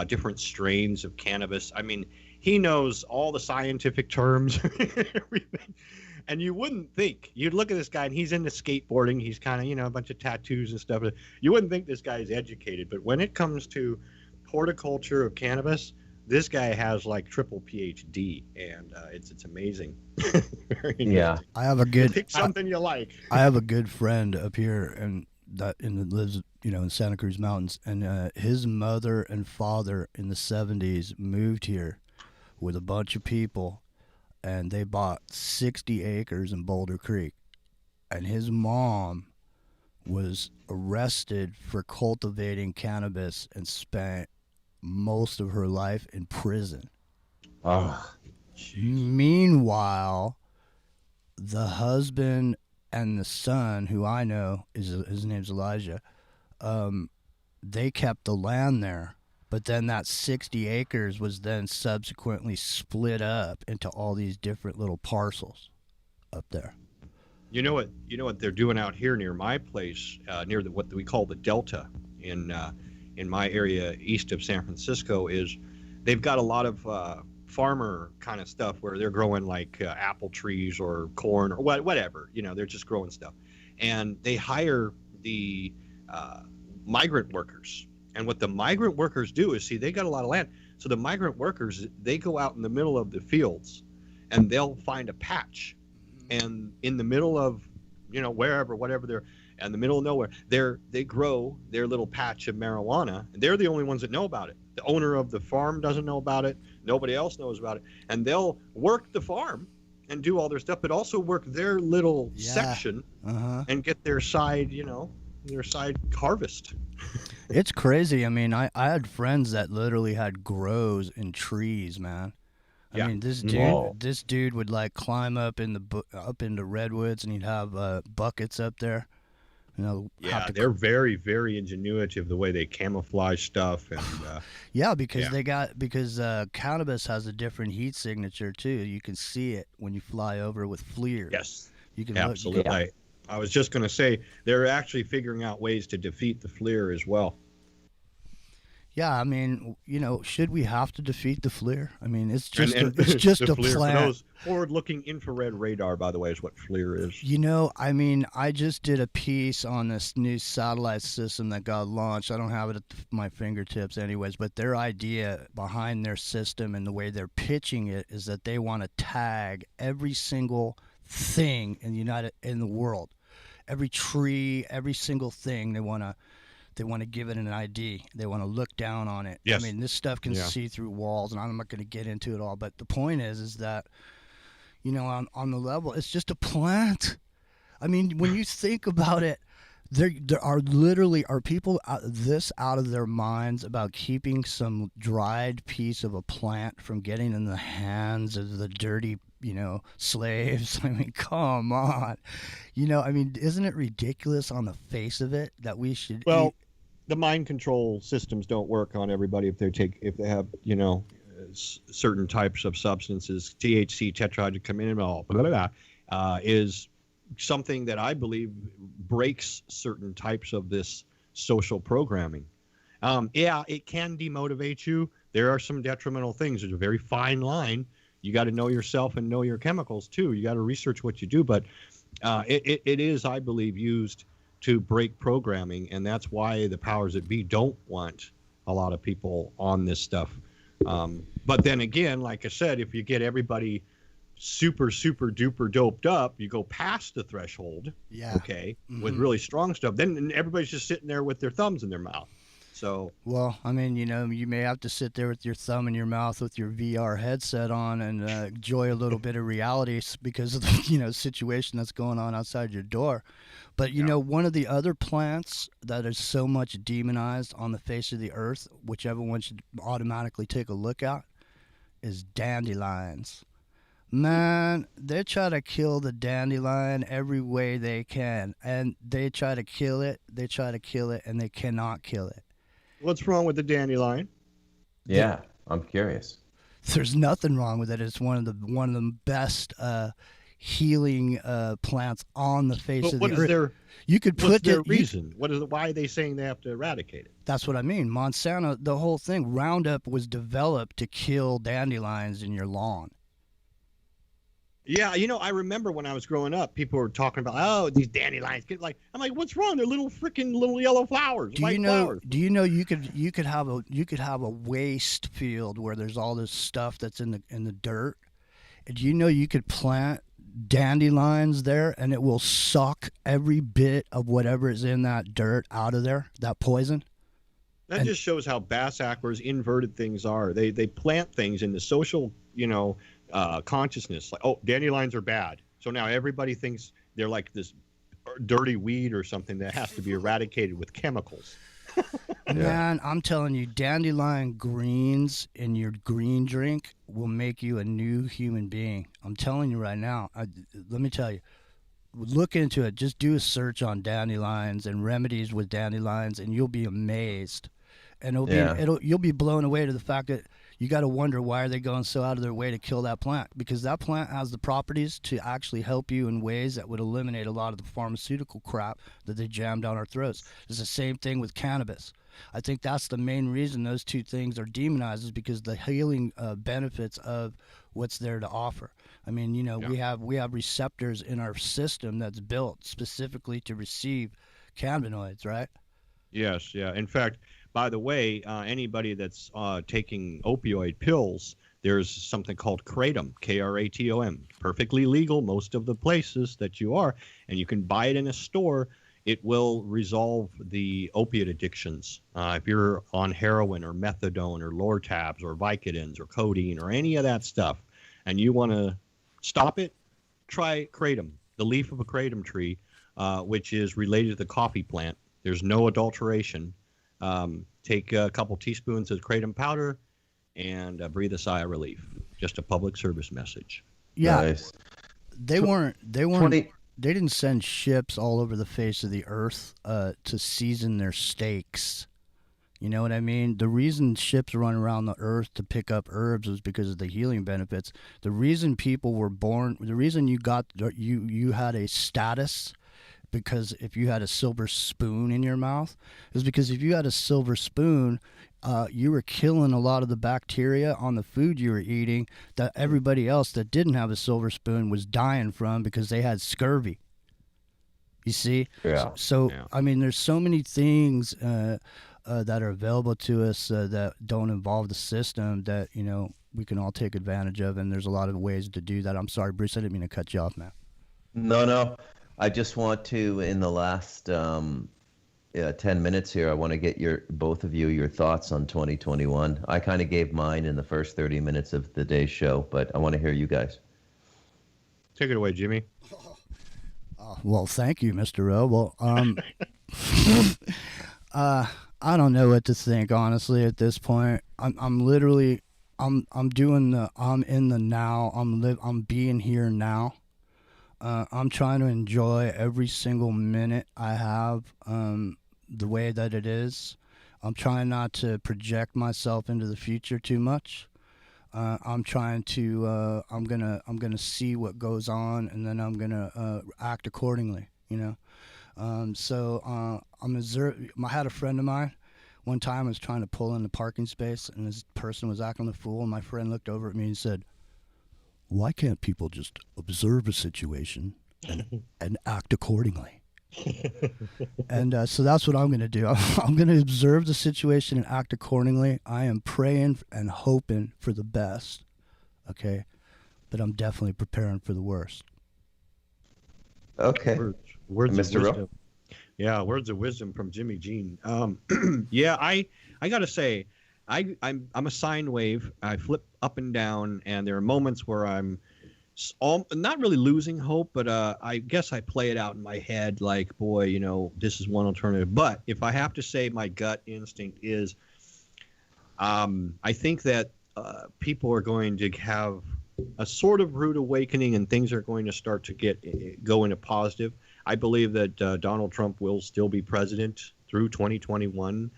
F: different strains of cannabis. I mean, he knows all the scientific terms, everything. And you wouldn't think, you'd look at this guy and he's into skateboarding. He's kind of, a bunch of tattoos and stuff. You wouldn't think this guy is educated. But when it comes to horticulture of cannabis, this guy has like triple PhD, and it's amazing. Very
C: Yeah.
E: I have a good
F: Pick something you like.
E: I have a good friend up here and that lives in Santa Cruz Mountains, and his mother and father in the 70s moved here with a bunch of people, and they bought 60 acres in Boulder Creek, and his mom was arrested for cultivating cannabis and spent most of her life in prison.
C: Oh,
E: Meanwhile, the husband and the son, who I know, his name's Elijah, they kept the land there. But then that 60 acres was then subsequently split up into all these different little parcels up there.
F: You know what they're doing out here near my place, near what we call the Delta in my area east of San Francisco, is they've got a lot of farmer kind of stuff where they're growing like apple trees or corn or whatever. They're just growing stuff, and they hire the migrant workers. And what the migrant workers do is, see, they got a lot of land. So the migrant workers, they go out in the middle of the fields, and they'll find a patch, and in the middle of, whatever they're in the middle of nowhere, they grow their little patch of marijuana, and they're the only ones that know about it. The owner of the farm doesn't know about it. Nobody else knows about it. And they'll work the farm and do all their stuff, but also work their little section and get their side, their side harvest.
E: It's crazy. I mean, I had friends that literally had grows in trees, man. I mean, this dude would like climb up up into redwoods, and he'd have buckets up there.
F: Yeah, they're very, very ingenuitive the way they camouflage stuff, and
E: because cannabis has a different heat signature too. You can see it when you fly over with FLIR.
F: Yes,
E: you can
F: absolutely.
E: Look,
F: I was just going to say they're actually figuring out ways to defeat the FLIR as well.
E: Yeah, I mean, should we have to defeat the FLIR? I mean, it's just a
F: FLIR,
E: plant.
F: for those forward-looking infrared radar, by the way, is what FLIR is.
E: I mean, I just did a piece on this new satellite system that got launched. I don't have it at my fingertips anyways, but their idea behind their system and the way they're pitching it is that they want to tag every single thing in the world. Every tree, every single thing, they want to give it an ID. They want to look down on it.
F: Yes.
E: I mean, this stuff can see through walls, and I'm not going to get into it all. But the point is that, on the level, it's just a plant. I mean, when you think about it, there are people this out of their minds about keeping some dried piece of a plant from getting in the hands of the dirty, slaves. I mean, come on. I mean, isn't it ridiculous on the face of it that we should
F: eat? The mind control systems don't work on everybody if they have certain types of substances. THC, tetrahydrocannabinol, blah, blah, blah, is something that I believe breaks certain types of this social programming. It can demotivate you. There are some detrimental things. There's a very fine line. You got to know yourself and know your chemicals too. You got to research what you do, but it is, I believe, used to break programming, and that's why the powers that be don't want a lot of people on this stuff. But then again, like I said, if you get everybody super, super duper doped up, you go past the threshold, with really strong stuff, then everybody's just sitting there with their thumbs in their mouth. So,
E: well, I mean, you may have to sit there with your thumb in your mouth with your VR headset on and enjoy a little bit of reality because of the situation that's going on outside your door. But one of the other plants that is so much demonized on the face of the earth, which everyone should automatically take a look at, is dandelions. Man, they try to kill the dandelion every way they can, and they try to kill it, and they cannot kill it.
F: What's wrong with the dandelion?
C: Yeah, I'm curious.
E: There's nothing wrong with it. It's one of the best healing plants on the face
G: But
E: of
G: what
E: the
G: is
E: earth.
G: their
E: You could
G: what's
E: put
G: their
E: it.
G: reason? Why are they saying they have to eradicate it?
E: That's what I mean. Monsanto, the whole thing, Roundup was developed to kill dandelions in your lawn.
G: Yeah, I remember when I was growing up, people were talking about, oh, these dandelions. I'm like, what's wrong? They're little yellow flowers.
E: Do you know? Do you know you could have a waste field where there's all this stuff that's in the dirt, and do you know you could plant dandelions there and it will suck every bit of whatever is in that dirt out of there, that poison.
G: That just shows how bass-backwards inverted things are. They plant things in the social, consciousness. Like, oh, dandelions are bad. So now everybody thinks they're like this dirty weed or something that has to be eradicated with chemicals.
E: Man, I'm telling you, dandelion greens in your green drink will make you a new human being. I'm telling you right now. Let me tell you. Look into it. Just do a search on dandelions and remedies with dandelions, and you'll be amazed. And you'll be blown away to the fact that you got to wonder why are they going so out of their way to kill that plant, because that plant has the properties to actually help you in ways that would eliminate a lot of the pharmaceutical crap that they jam down our throats. It's the same thing with cannabis. I think that's the main reason those two things are demonized, is because the healing benefits of what's there to offer. I mean, we have receptors in our system that's built specifically to receive cannabinoids, right?
G: Yes, yeah. In fact, by the way, anybody that's taking opioid pills, there's something called Kratom, Kratom, perfectly legal most of the places that you are, and you can buy it in a store. It will resolve the opiate addictions. If you're on heroin or methadone or Lortabs or Vicodins or codeine or any of that stuff, and you want to stop it, try Kratom, the leaf of a Kratom tree, which is related to the coffee plant. There's no adulteration. Take a couple teaspoons of Kratom powder and breathe a sigh of relief. Just a public service message.
E: Yeah,
C: Nice.
E: they didn't send ships all over the face of the earth to season their steaks. You know what I mean? The reason ships run around the earth to pick up herbs was because of the healing benefits. The reason people were born, the reason you had a status, because if you had a silver spoon in your mouth, is because if you had a silver spoon, you were killing a lot of the bacteria on the food you were eating that everybody else that didn't have a silver spoon was dying from because they had scurvy. You see?
C: Yeah.
E: So,
G: Yeah.
E: I mean, there's so many things that are available to us that don't involve the system that, we can all take advantage of, and there's a lot of ways to do that. I'm sorry, Bruce, I didn't mean to cut you off, man.
C: No. I just want to, in the last 10 minutes here, I want to get both of you your thoughts on 2021. I kind of gave mine in the first 30 minutes of the day's show, but I want to hear you guys.
G: Take it away, Jimmy.
E: Well, thank you, Mr. Rowe. Well, I don't know what to think, honestly, at this point. I'm in the now. I'm being here now. I'm trying to enjoy every single minute I have, the way that it is. I'm trying not to project myself into the future too much. I'm trying to. I'm gonna see what goes on, and then I'm gonna act accordingly. So I'm observing. I had a friend of mine. One time I was trying to pull in the parking space, and this person was acting the fool. And my friend looked over at me and said, "Why can't people just observe a situation and act accordingly?" And so that's what I'm going to do. I'm going to observe the situation and act accordingly. I am praying and hoping for the best, okay? But I'm definitely preparing for the worst.
C: Okay.
G: Words
C: Mr.
G: of
C: Rowe?
G: wisdom. Yeah, words of wisdom from Jimmy Jean. Yeah, I got to say, I'm a sine wave. I flip up and down, and there are moments where I'm not really losing hope, but I guess I play it out in my head like, boy, this is one alternative. But if I have to say, my gut instinct is, I think that people are going to have a sort of rude awakening, and things are going to start to go into positive. I believe that Donald Trump will still be president through 2021.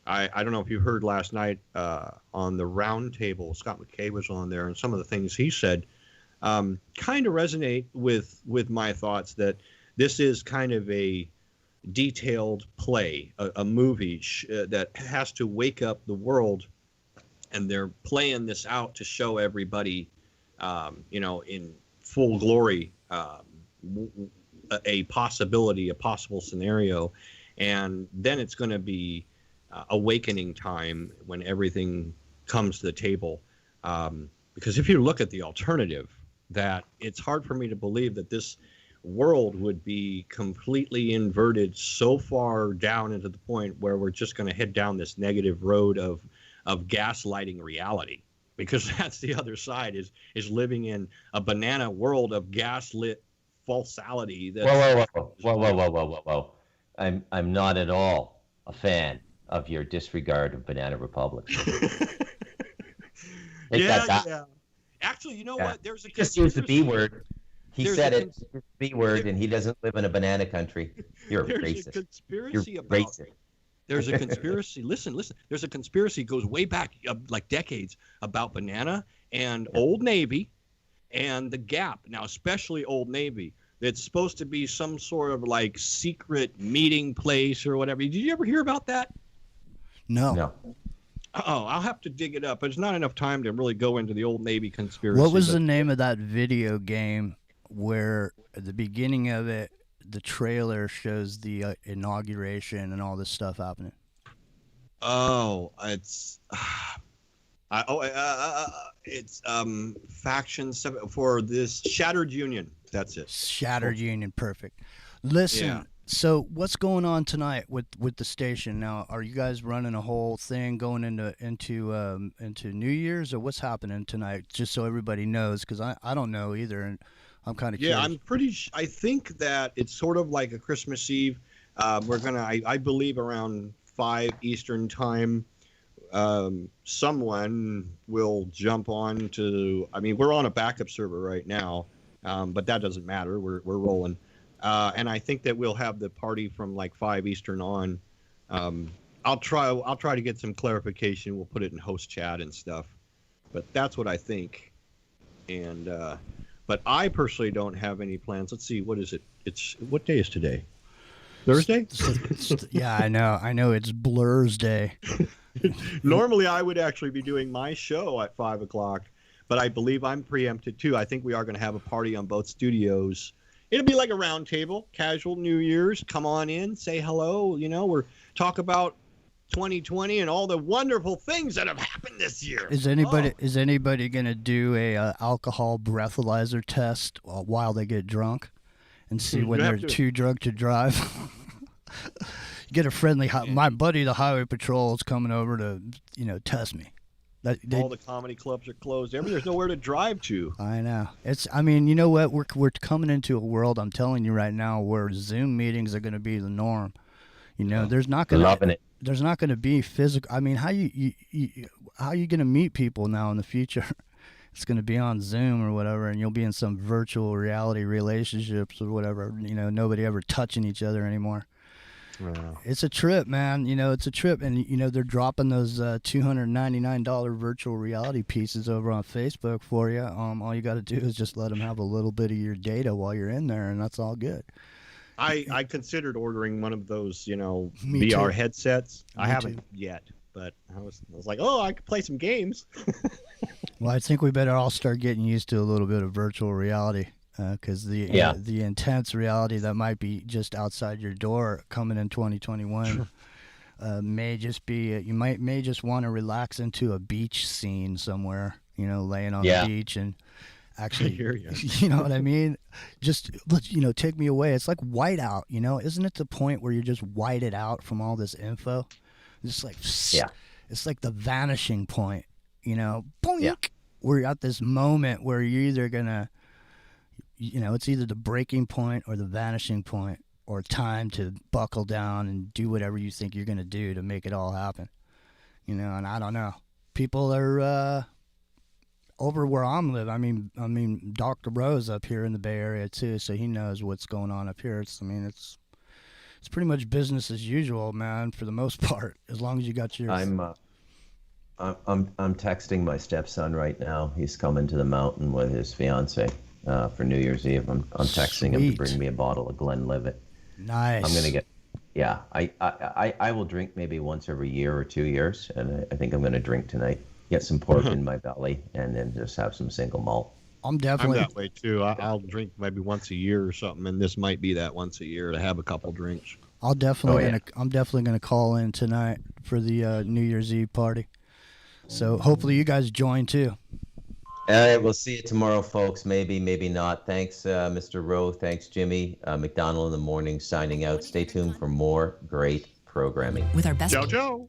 G: I don't know if you heard last night on the round table, Scott McKay was on there, and some of the things he said kind of resonate with my thoughts that this is kind of a detailed play, a movie that has to wake up the world, and they're playing this out to show everybody, in full glory, a possibility, a possible scenario, and then it's going to be awakening time when everything comes to the table. Because if you look at the alternative, that it's hard for me to believe that this world would be completely inverted so far down into the point where we're just going to head down this negative road of gaslighting reality, because that's the other side, is living in a banana world of gaslit falsality.
C: Whoa. I'm not at all a fan of your disregard of banana republics.
G: Yeah. Actually, you know what? There's a
C: He just used the B word. He
G: There's
C: said
G: a
C: it, the B word, and he doesn't live in a banana country. You're a
G: There's
C: racist.
G: a conspiracy
C: You're
G: about.
C: racist.
G: There's a conspiracy. Listen. There's a conspiracy goes way back, like decades, about banana and Old Navy, and the Gap. Now, especially Old Navy. It's supposed to be some sort of like secret meeting place or whatever. Did you ever hear about that?
E: No.
G: Oh, I'll have to dig it up. But it's not enough time to really go into the Old Navy conspiracy.
E: What was the name of that video game where at the beginning of it, the trailer shows the inauguration and all this stuff happening?
G: Oh, it's it's faction for this Shattered Union. That's it.
E: Shattered Union, perfect. Listen,
G: Yeah.
E: so what's going on tonight with the station now? Are you guys running a whole thing going into New Year's, or what's happening tonight? Just so everybody knows, because I don't know either, and I'm kind of curious.
G: Yeah, I think that it's sort of like a Christmas Eve. We're gonna, I believe, around 5 Eastern time. Someone will jump on to. I mean, we're on a backup server right now, but that doesn't matter. We're rolling. And I think that we'll have the party from like 5 Eastern on. I'll try to get some clarification. We'll put it in host chat and stuff. But that's what I think. And but I personally don't have any plans. Let's see, what is it? What day is today? Thursday?
E: Yeah, I know. It's Blur's Day.
G: Normally, I would actually be doing my show at 5 o'clock, but I believe I'm preempted too. I think we are going to have a party on both studios. It'll be like a round table, casual New Year's. Come on in, say hello. We're talk about 2020 and all the wonderful things that have happened this year.
E: Is anybody gonna do a alcohol breathalyzer test while they get drunk, and see when they're too drunk to drive? Get a friendly. My buddy, the highway patrol, is coming over to test me.
G: All the comedy clubs are closed. There's nowhere to drive to.
E: I know. I mean, you know what? We're coming into a world, I'm telling you right now, where Zoom meetings are going to be the norm. There's not going to There's not going to be physical. I mean, how you going to meet people now in the future? It's going to be on Zoom or whatever, and you'll be in some virtual reality relationships or whatever. Nobody ever touching each other anymore.
G: Wow.
E: It's a trip, man. It's a trip, and they're dropping those $299 virtual reality pieces over on Facebook for you. All you got to do is just let them have a little bit of your data while you're in there, and that's all good.
G: I considered ordering one of those,
E: Me
G: VR
E: too.
G: headsets. I
E: Me
G: haven't
E: too.
G: yet, but I was like, oh, I could play some games.
E: Well, I think we better all start getting used to a little bit of virtual reality. Because the intense reality that might be just outside your door coming in 2021 may just be you may just want to relax into a beach scene somewhere, laying on the beach and actually,
G: I hear you.
E: You know what I mean? Just take me away. It's like whiteout, isn't it the point where you're just whited out from all this info? Just like it's like the vanishing point, boink.
C: Yeah.
E: Where you're at this moment where you're either gonna it's either the breaking point or the vanishing point, or time to buckle down and do whatever you think you're going to do to make it all happen. And I don't know. People are over where I'm live. I mean, Dr. Rose up here in the Bay Area too, so he knows what's going on up here. It's it's pretty much business as usual, man, for the most part, as long as you got your.
C: I'm texting my stepson right now. He's coming to the mountain with his fiance for New Year's Eve. I'm texting him to
E: Sweet.
C: bring me a bottle of Glenlivet.
E: Nice.
C: I'm gonna get. Yeah, I will drink maybe once every year or 2 years, and I think I'm gonna drink tonight. Get some pork in my belly, and then just have some single malt.
E: I'm
G: I'm
E: definitely.
G: that way too. I'll drink maybe once a year or something, and this might be that once a year to have a couple drinks.
E: I'm definitely
C: Oh, yeah.
E: gonna call in tonight for the New Year's Eve party. So hopefully you guys join too.
C: All right, we'll see you tomorrow, folks. Maybe, maybe not. Thanks, Mr. Rowe. Thanks, Jimmy. Macdonald in the morning signing out. Stay tuned for more great programming.
H: With our best.
G: Ciao, ciao.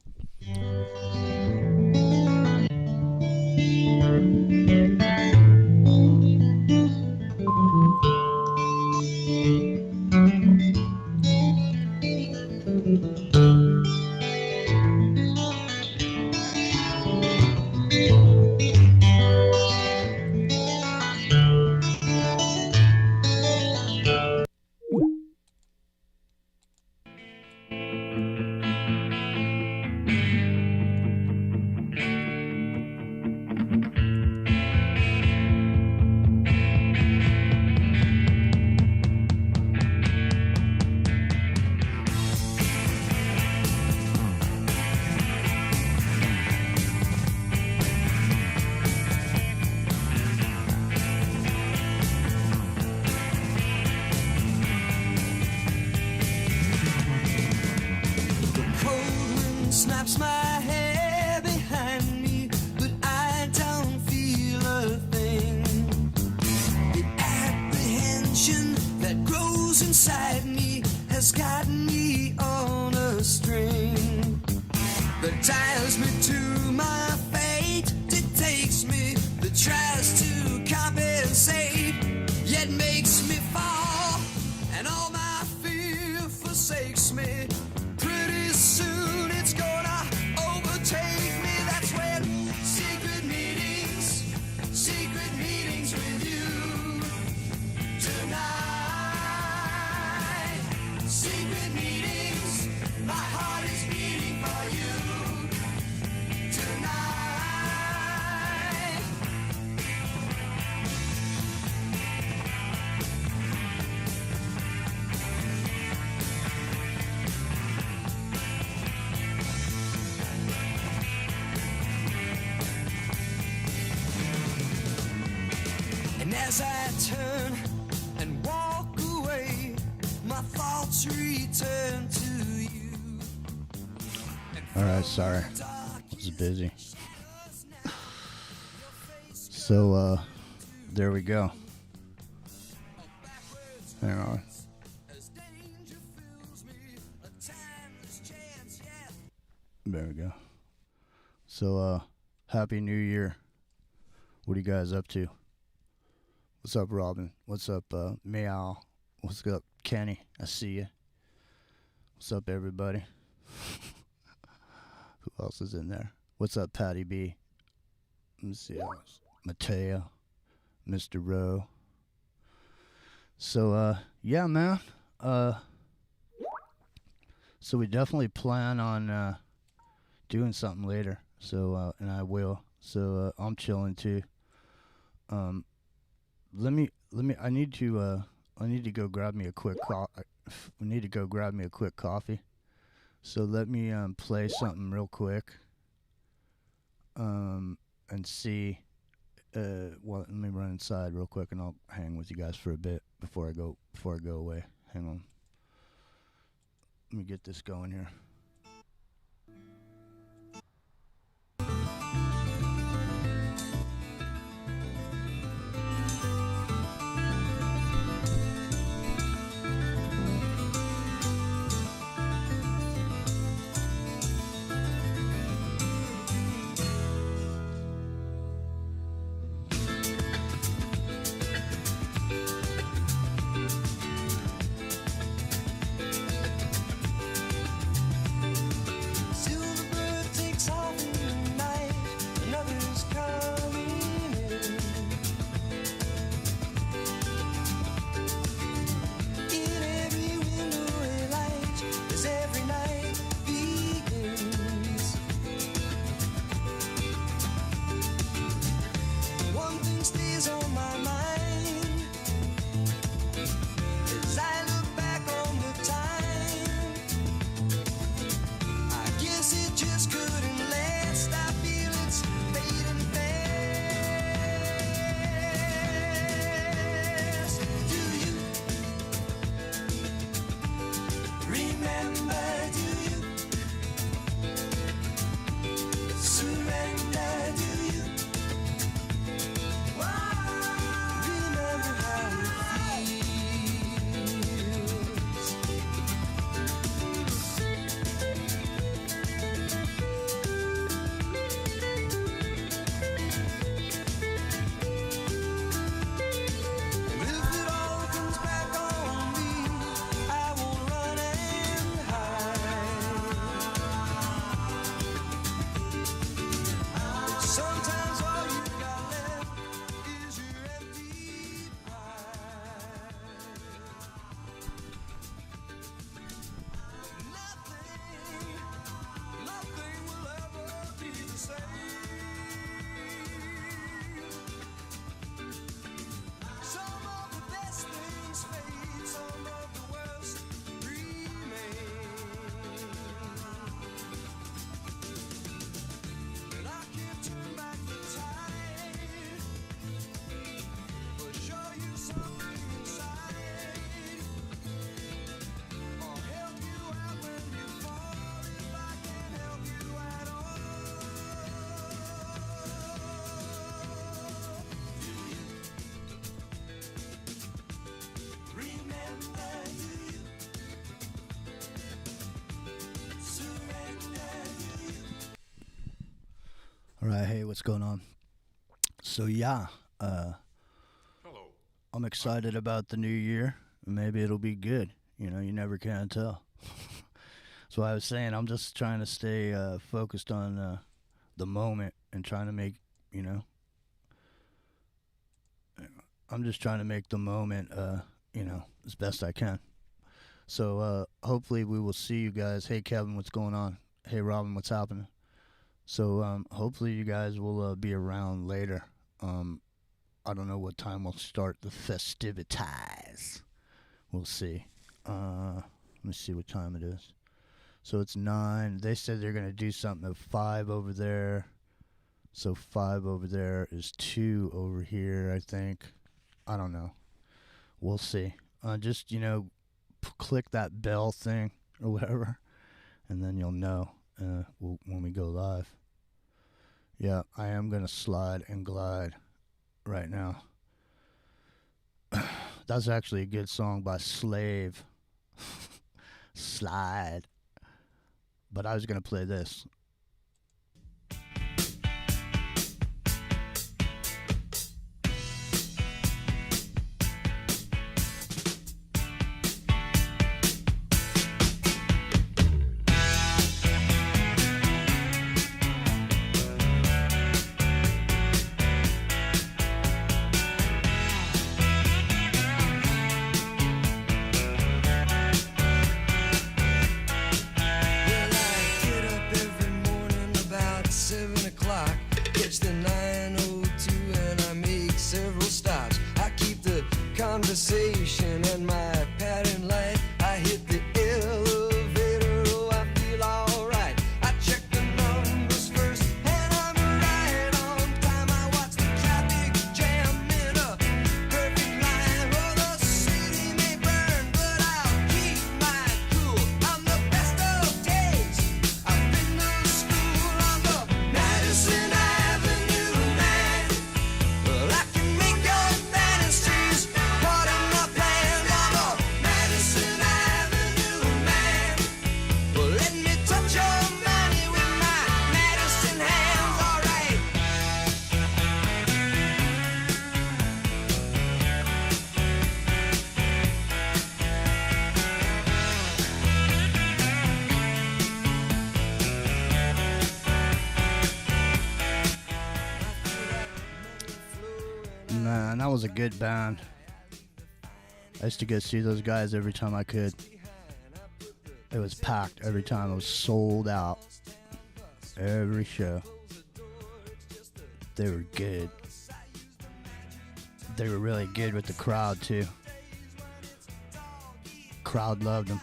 D: Cold wind snaps my hair behind me, but I don't feel a thing. The apprehension that grows inside me has got me on a string that ties me to my fate, dictates me, that tries to compensate, yet makes me fall, and all my fear forsakes me. Pretty soon it's gonna overtake me. That's when secret meetings with you tonight. Secret meetings, my heart is beating for you tonight. And as I turn and walk away, my thoughts return to you.
E: All right, sorry, I was busy. So there we go. Hang on. There we go. So happy New Year. What are you guys up to? What's up, Robin? What's up, Meow? What's up, Kenny? I see you. What's up, everybody? Who else is in there? What's up, Patty B? Let me see. Mateo, Mr. Rowe. So, yeah, man. So we definitely plan on doing something later. So, and I will. So I'm chilling too. Let me. I need to go grab me a quick we need to go grab me a quick coffee. So let me play something real quick. And see. Well, let me run inside real quick, and I'll hang with you guys for a bit before I go away. Hang on. Let me get this going here. All right, hey, what's going on? So yeah, I'm excited about the new year. Maybe it'll be good. You know, you never can tell. So I was saying, I'm just trying to stay focused on the moment and trying to make, you know, I'm just trying to make the moment, you know, as best I can. So hopefully we will see you guys. Hey, Kevin, what's going on? Hey, Robin, what's happening? So hopefully you guys will be around later. I don't know what time we'll start the festivities. We'll see. Let me see what time it is. So it's 9. They said they're going to do something at 5 over there. So 5 over there is 2 over here, I think. I don't know. We'll see. Just, you know, click that bell thing or whatever, and then you'll know when we go live. Yeah, I am going to slide and glide right now. That's actually a good song by Slave. Slide. But I was going to play this.
D: Conversation and my pattern light. I hit the elevator, oh, I feel alright. I check the numbers first, and I'm right on time. I watch the traffic jam in a perfect line. Oh, the city may burn, but I'll keep my cool. I'm the best of days. I've been to school on the Madison Avenue man. Well, I can make your fantasies part of my plan. I'm a Madison Avenue man. Well, let me touch your money with my Madison hands, alright.
E: Man, that was a good band. I used to go see those guys every time I could. It was packed every time. It was sold out. Every show. They were good. They were really good with the crowd, too. Crowd loved them.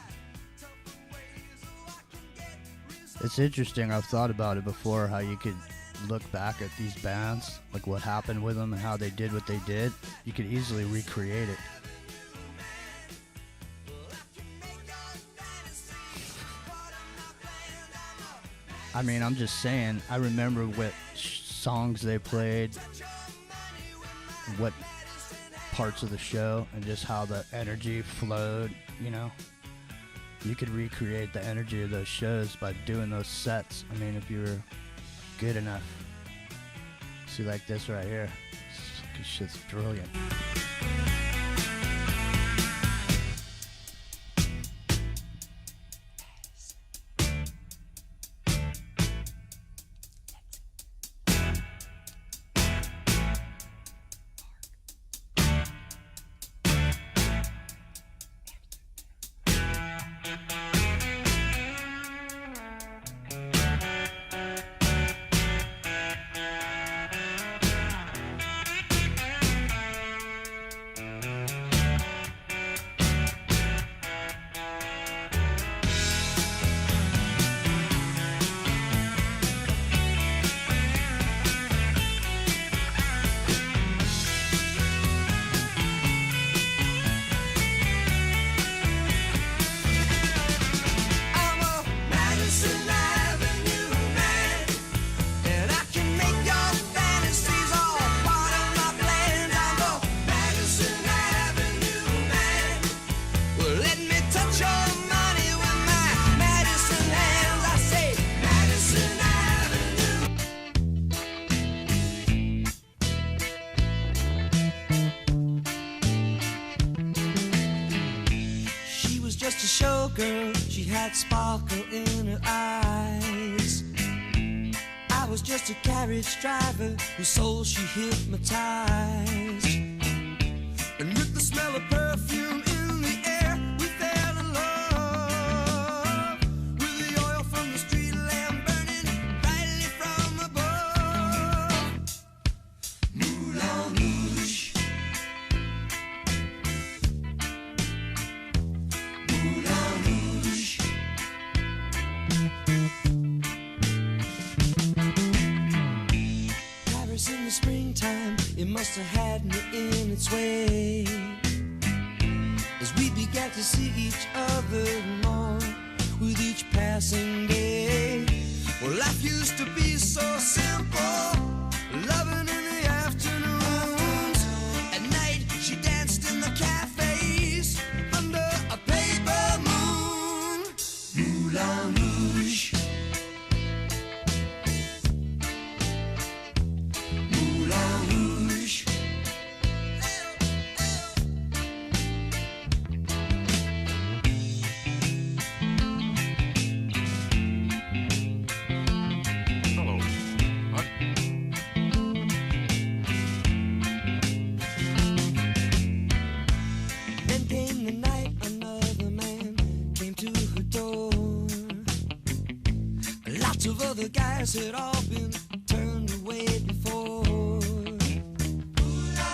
E: It's interesting. I've thought about it before, how you could look back at these bands, like what happened with them and how they did what they did. You could easily recreate it. I mean, I'm just saying, I remember what songs they played, what parts of the show, and just how the energy flowed, you know? You could recreate the energy of those shows by doing those sets. I mean, if you were good enough. See, like this right here. This shit's brilliant.
D: showgirl, she had sparkle in her eyes. I was just a carriage driver whose soul she hypnotized. And with the smell of perfume in the air, we fell in love. With the oil from the street lamp burning brightly from above. Moulin Rouge. Moulin Rouge. Paris in the springtime, it must have had me in its way. As we began to see each other more with each passing day. Well, life used to be so simple, loving in the afternoons. At night, she danced in the cafes under a paper moon. Moulin Rouge. Moulin Rouge.
H: Hello. What?
D: Then came the night another man came to her door. Lots of other guys had all been turned away before.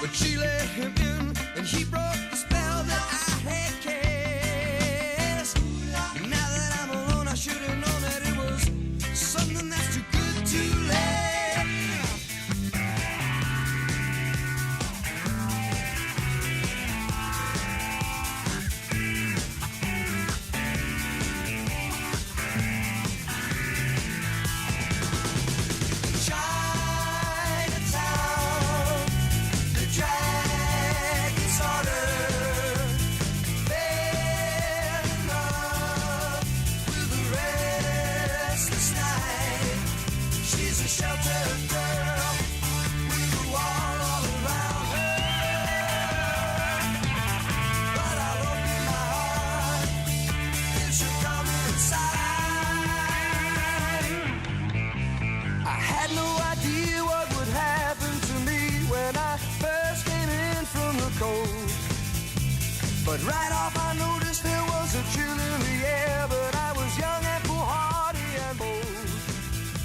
D: But she let him in and he broke the spell that I had cast. Now that I'm alone, I should have known that it was something that's too good to last. Chinatown, the dragon's order, fell in love with a restless night. She's a sheltered girl with a wall all around her. But I'll open my heart if she'll come inside. I had no idea what would happen to me when I first came in from the cold. But right off I noticed there was a chill in the air. But I was young and foolhardy and bold.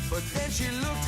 D: But then she looked